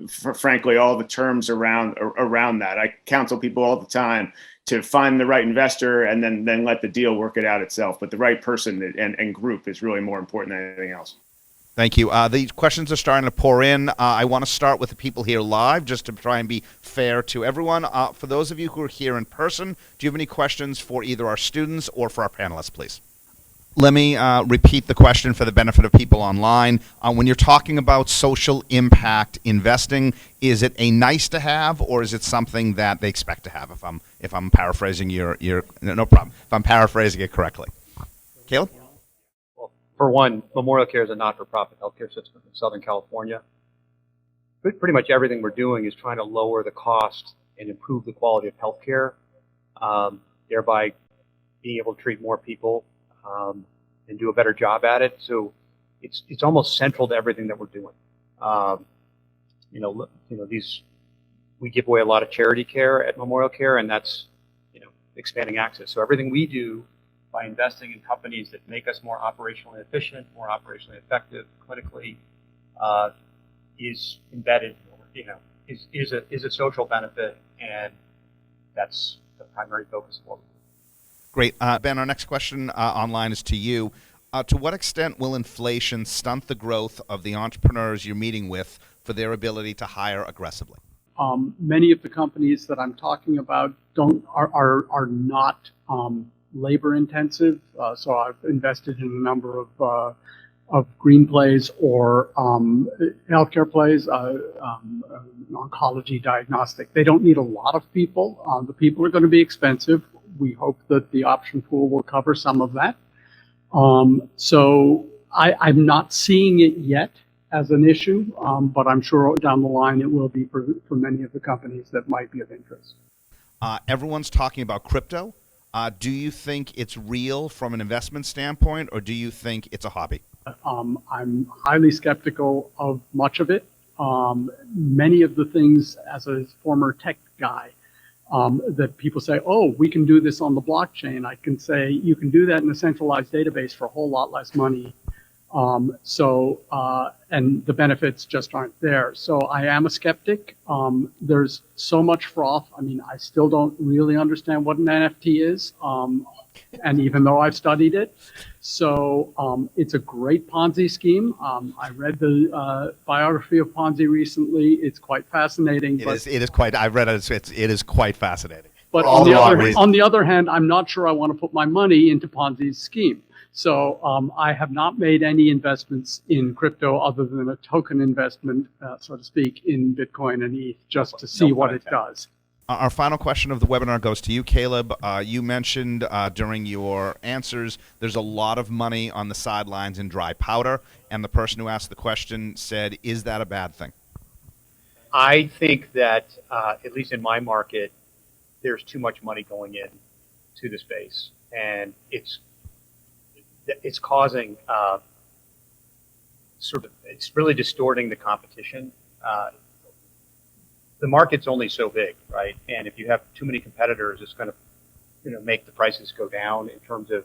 frankly, all the terms around that. I counsel people all the time to find the right investor and then let the deal work it out itself. But the right person and group is really more important than anything else. Thank you. The questions are starting to pour in. I want to start with the people here live, just to try and be fair to everyone. For those of you who are here in person, do you have any questions for either our students or for our panelists, please? Let me repeat the question for the benefit of people online. When you're talking about social impact investing, is it a nice to have, or is it something that they expect to have? If I'm paraphrasing no problem. If I'm paraphrasing it correctly, Caleb. Well, for one, MemorialCare is a not-for-profit healthcare system in Southern California. Pretty much everything we're doing is trying to lower the cost and improve the quality of healthcare, thereby being able to treat more people. And do a better job at it. So it's almost central to everything that we're doing. We give away a lot of charity care at MemorialCare, and that's expanding access. So everything we do by investing in companies that make us more operationally efficient, more operationally effective clinically, is embedded. Is a social benefit, and that's the primary focus of what we do. Great. Ben, our next question online is to you. To what extent will inflation stunt the growth of the entrepreneurs you're meeting with for their ability to hire aggressively? Many of the companies that I'm talking about are not labor intensive. So I've invested in a number of green plays or healthcare plays, oncology, diagnostic. They don't need a lot of people. The people are going to be expensive. We hope that the option pool will cover some of that. So I'm not seeing it yet as an issue, but I'm sure down the line it will be for many of the companies that might be of interest. Everyone's talking about crypto. Do you think it's real from an investment standpoint, or do you think it's a hobby? I'm highly skeptical of much of it. Many of the things, as a former tech guy, that people say, oh, we can do this on the blockchain. I can say you can do that in a centralized database for a whole lot less money. And the benefits just aren't there. So I am a skeptic. There's so much froth. I mean, I still don't really understand what an NFT is. And even though I've studied it, so it's a great Ponzi scheme. I read the biography of Ponzi recently. It's quite fascinating. It is quite. I've read it. It is quite fascinating. But on the other hand, I'm not sure I want to put my money into Ponzi's scheme. So I have not made any investments in crypto other than a token investment, so to speak, in Bitcoin and ETH, just to see what it does. Our final question of the webinar goes to you, Caleb. You mentioned during your answers there's a lot of money on the sidelines in dry powder, and the person who asked the question said, is that a bad thing? I think that, at least in my market, there's too much money going in to the space, and it's causing it's really distorting the competition. The market's only so big, right? And if you have too many competitors, it's going to, make the prices go down in terms of,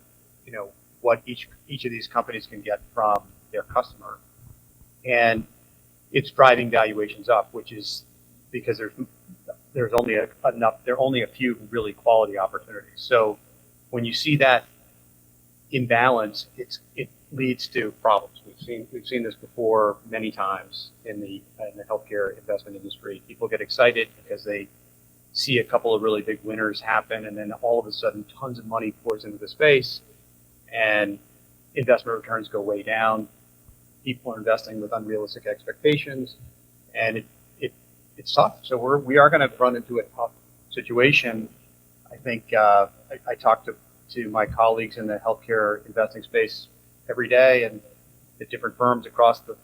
what each of these companies can get from their customer, and it's driving valuations up, which is because there's only there are only a few really quality opportunities. So when you see that imbalance, it leads to problems. We've seen this before many times in the healthcare investment industry. People get excited because they see a couple of really big winners happen, and then all of a sudden tons of money pours into the space, and investment returns go way down. People are investing with unrealistic expectations, and it's tough. So we are going to run into a tough situation. I think I talk to my colleagues in the healthcare investing space every day, and the different firms across the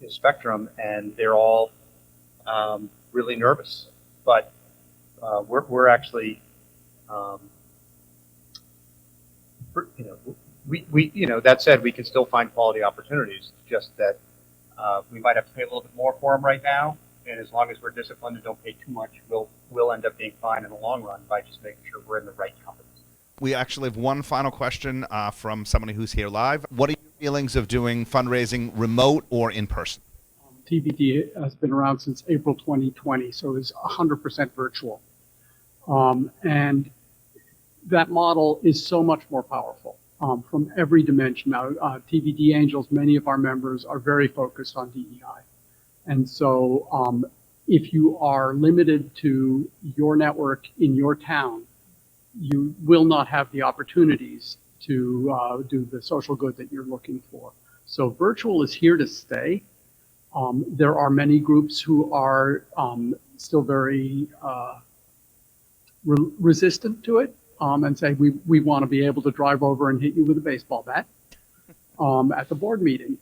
spectrum, and they're all really nervous. But we're actually, that said, we can still find quality opportunities. Just that we might have to pay a little bit more for them right now. And as long as we're disciplined and don't pay too much, we'll end up being fine in the long run by just making sure we're in the right companies. We actually have one final question from somebody who's here live. What are your feelings of doing fundraising remote or in person? TBD has been around since April 2020, so it's 100% virtual. And that model is so much more powerful from every dimension. Now, TBD Angels, many of our members are very focused on DEI. And so if you are limited to your network in your town, you will not have the opportunities to do the social good that you're looking for. So virtual is here to stay. There are many groups who are still very resistant to it and say, we want to be able to drive over and hit you with a baseball bat at the board meeting.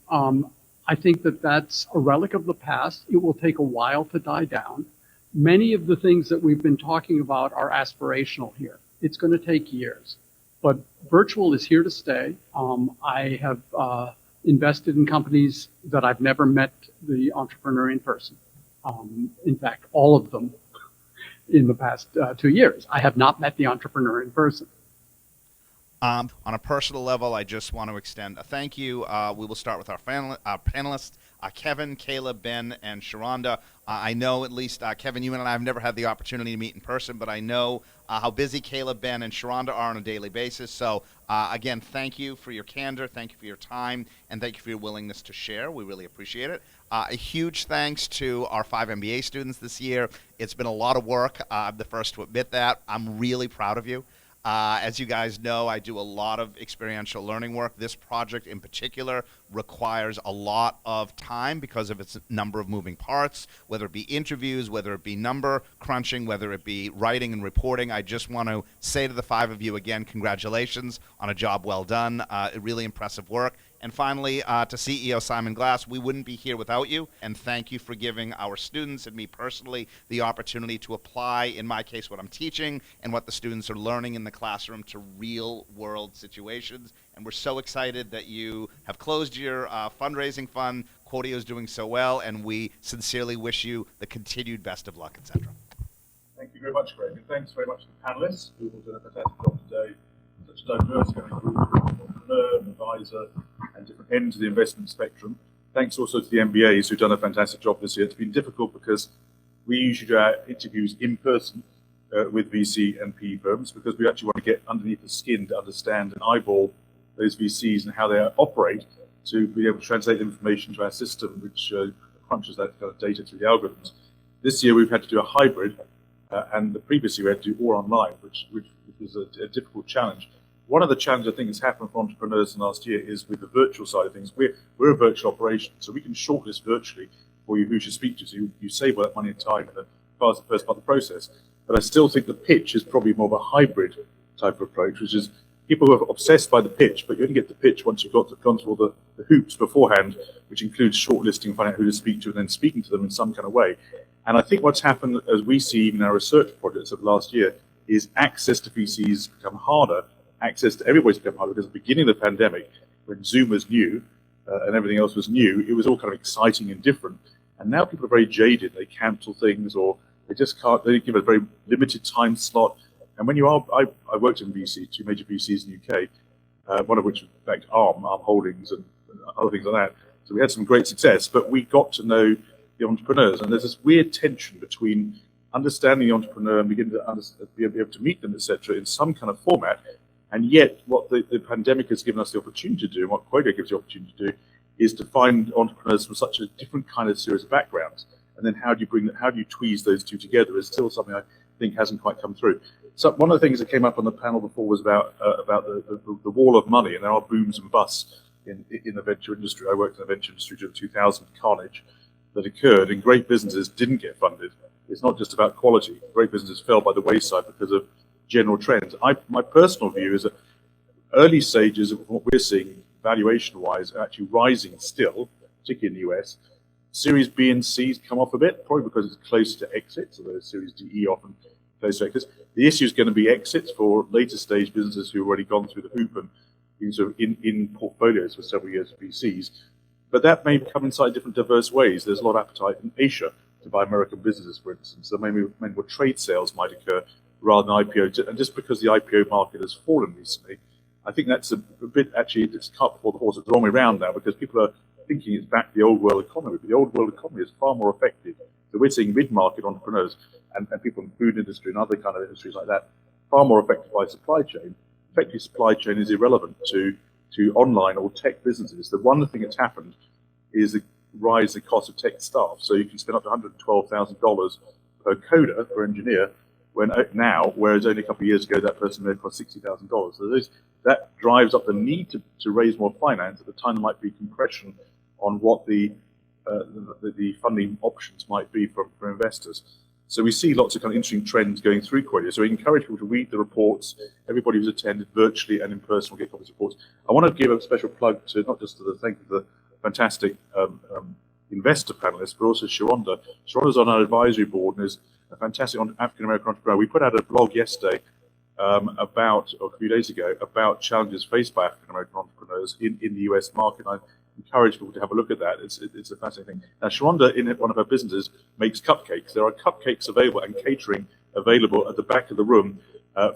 I think that that's a relic of the past. It will take a while to die down. Many of the things that we've been talking about are aspirational here. It's going to take years, but virtual is here to stay. I have invested in companies that I've never met the entrepreneur in person. In fact, all of them in the past 2 years. I have not met the entrepreneur in person. On a personal level, I just want to extend a thank you. We will start with our panelists, Kevin, Caleb, Ben, and Shironda. I know at least, Kevin, you and I have never had the opportunity to meet in person, but I know how busy Caleb, Ben, and Shironda are on a daily basis. So, again, thank you for your candor, thank you for your time, and thank you for your willingness to share. We really appreciate it. A huge thanks to our 5 MBA students this year. It's been a lot of work. I'm the first to admit that. I'm really proud of you. As you guys know, I do a lot of experiential learning work. This project in particular requires a lot of time because of its number of moving parts, whether it be interviews, whether it be number crunching, whether it be writing and reporting. I just want to say to the 5 of you again, congratulations on a job well done. Really impressive work. And finally, to CEO Simon Glass, we wouldn't be here without you, and thank you for giving our students and me personally the opportunity to apply, in my case, what I'm teaching and what the students are learning in the classroom to real-world situations. And we're so excited that you have closed your fundraising fund. Qodeo is doing so well, and we sincerely wish you the continued best of luck, etc. Thank you very much, Greg, and thanks very much to the panelists who have done a fantastic job today. Such a diverse going group, entrepreneur, advisor, and different ends of the investment spectrum. Thanks also to the MBAs who've done a fantastic job this year. It's been difficult because we usually do our interviews in person with VC and PE firms because we actually want to get underneath the skin to understand and eyeball those VCs and how they operate to be able to translate information to our system, which crunches that kind of data through the algorithms. This year we've had to do a hybrid, and the previous year we had to do all online, which was a difficult challenge. One of the challenges I think has happened for entrepreneurs in the last year is with the virtual side of things. We're a virtual operation, so we can shortlist virtually for you who you should speak to. So you save all that money and time in the first part of the process. But I still think the pitch is probably more of a hybrid type of approach, which is people who are obsessed by the pitch, but you only get the pitch once you've gone through all the hoops beforehand, which includes shortlisting, finding out who to speak to, and then speaking to them in some kind of way. And I think what's happened, as we see even in our research projects of last year, is access to VCs become harder. Access to everybody's become harder because at the beginning of the pandemic, when Zoom was new and everything else was new, it was all kind of exciting and different. And now people are very jaded. They cancel things or they just can't, they give a very limited time slot. And when you are, I worked in VC, 2 major VCs in the UK, one of which was in fact Arm Holdings and other things like that. So we had some great success, but we got to know the entrepreneurs. And there's this weird tension between understanding the entrepreneur and beginning to be able to meet them, etc., in some kind of format. And yet, what the pandemic has given us the opportunity to do, and what Qodeo gives the opportunity to do, is to find entrepreneurs from such a different kind of series of backgrounds. And then how do you tweeze those two together is still something I think hasn't quite come through. So one of the things that came up on the panel before was about the wall of money, and there are booms and busts in the venture industry. I worked in the venture industry during 2000 carnage that occurred, and great businesses didn't get funded. It's not just about quality. Great businesses fell by the wayside because of general trends. My personal view is that early stages of what we're seeing valuation-wise are actually rising still, particularly in the US. Series B and C's come off a bit, probably because it's close to exits, although Series D, E often close to exits. The issue is going to be exits for later stage businesses who've already gone through the hoop and been sort of in portfolios for several years of VCs. But that may come inside different diverse ways. There's a lot of appetite in Asia to buy American businesses, for instance. So maybe more trade sales might occur rather than IPO. And just because the IPO market has fallen recently, I think that's a bit, actually, it's cart before the horse. It's the wrong way around now, because people are thinking it's back to the old world economy. But the old world economy is far more effective. So we're seeing mid-market entrepreneurs and people in the food industry and other kind of industries like that, far more affected by supply chain. Effectively, supply chain is irrelevant to online or tech businesses. The one thing that's happened is the rise in the cost of tech staff. So you can spend up to $112,000 per coder, per engineer, whereas only a couple of years ago that person may have cost $60,000. So that drives up the need to raise more finance at the time there might be compression on what the funding options might be for investors. So we see lots of kind of interesting trends going through Qodeo. So we encourage people to read the reports. Everybody who's attended virtually and in person will get copies of reports. I want to give a special plug to not just to the fantastic investor panelists, but also Shironda. Shironda's on our advisory board and is a fantastic African-American entrepreneur. We put out a blog yesterday or a few days ago, about challenges faced by African-American entrepreneurs in the US market. I encourage people to have a look at that. It's a fascinating thing. Now, Shironda, in one of her businesses, makes cupcakes. There are cupcakes available and catering available at the back of the room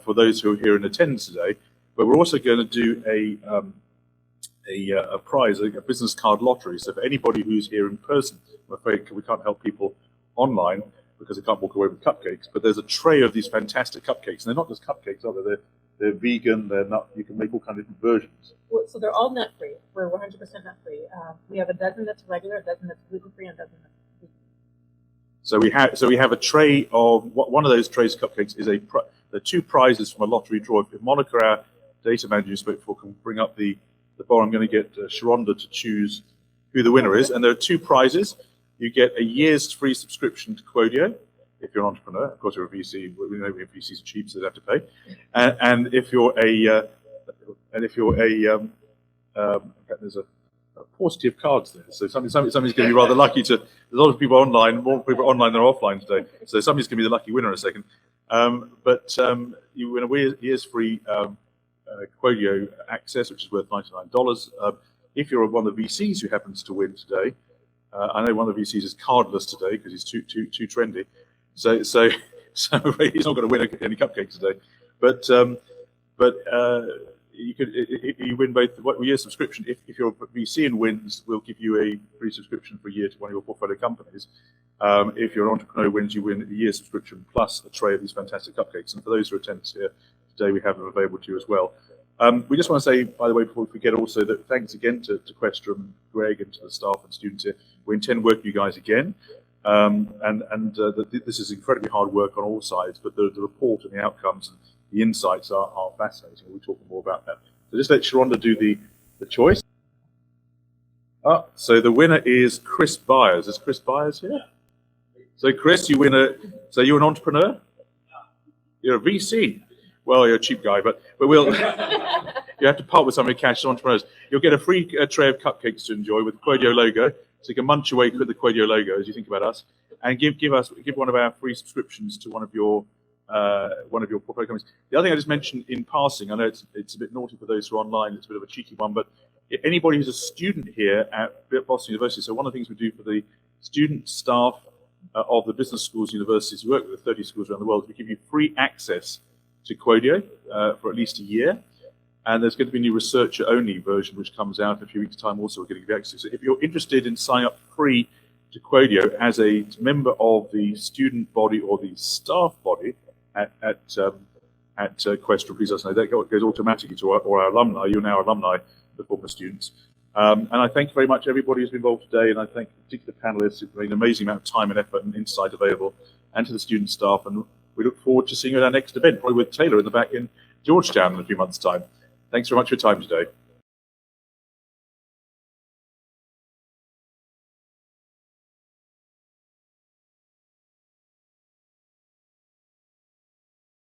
for those who are here in attendance today. But we're also going to do a prize, a business card lottery. So for anybody who's here in person, I'm afraid we can't help people online because they can't walk away with cupcakes. But there's a tray of these fantastic cupcakes, and they're not just cupcakes, are they? They're vegan. They're nut. You can make all kinds of different versions. So they're all nut free. We're 100% nut free. We have a dozen that's regular, a dozen that's gluten free, and a dozen that's vegan. So we have a tray of one of those trays of cupcakes is the two prizes from a lottery draw. If Monica, our data manager you spoke for, can bring up the bar, I'm going to get Shironda to choose who the winner is. And there are two prizes. You get a year's free subscription to Qodeo if you're an entrepreneur. Of course, you're a VC. We know VCs are cheap, so they have to pay. And if you're there's a paucity of cards there. So somebody's going to be rather lucky to. There's a lot of people online, more people online than offline today. So somebody's going to be the lucky winner in a second. You win a year's free Qodeo access, which is worth $99. If you're one of the VCs who happens to win today, I know one of the VCs is cardless today because he's too trendy. So he's not going to win any cupcakes today. But you win both a year subscription. If you're a VC and wins, we'll give you a free subscription for a year to one of your portfolio companies. If you're an entrepreneur who wins, you win a year subscription plus a tray of these fantastic cupcakes. And for those who attend here today, we have them available to you as well. We just want to say, by the way, before we forget also, that thanks again to Questrom, Greg, and to the staff and students here. We intend working with you guys again. This is incredibly hard work on all sides, but the report and the outcomes and the insights are fascinating. We'll talk more about that. So just let Shironda do the choice. So the winner is Chris Byers. Is Chris Byers here? So Chris, you win so you're an entrepreneur? You're a VC. Well, you're a cheap guy, but we'll you have to part with some of your cash as entrepreneurs. You'll get a free tray of cupcakes to enjoy with the Qodeo logo, so you can munch away with the Qodeo logo as you think about us, and give one of our free subscriptions to one of your portfolio companies. The other thing I just mentioned in passing, I know it's a bit naughty for those who are online, it's a bit of a cheeky one, but anybody who's a student here at Boston University, so one of the things we do for the student staff of the business schools and universities who work with 30 schools around the world, we give you free access to Qodeo for at least a year. And there's going to be a new researcher-only version which comes out in a few weeks' time also. We're going to give you access. So if you're interested in signing up free to Qodeo as a member of the student body or the staff body at Questrom, please let us know. That goes automatically to our alumni. You're now alumni, the former students. And I thank you very much everybody who's been involved today, and I thank particularly the panelists who've made an amazing amount of time and effort and insight available, and to the student staff. And we look forward to seeing you at our next event, probably with Taylor in the back in Georgetown in a few months' time. Thanks very much for your time today.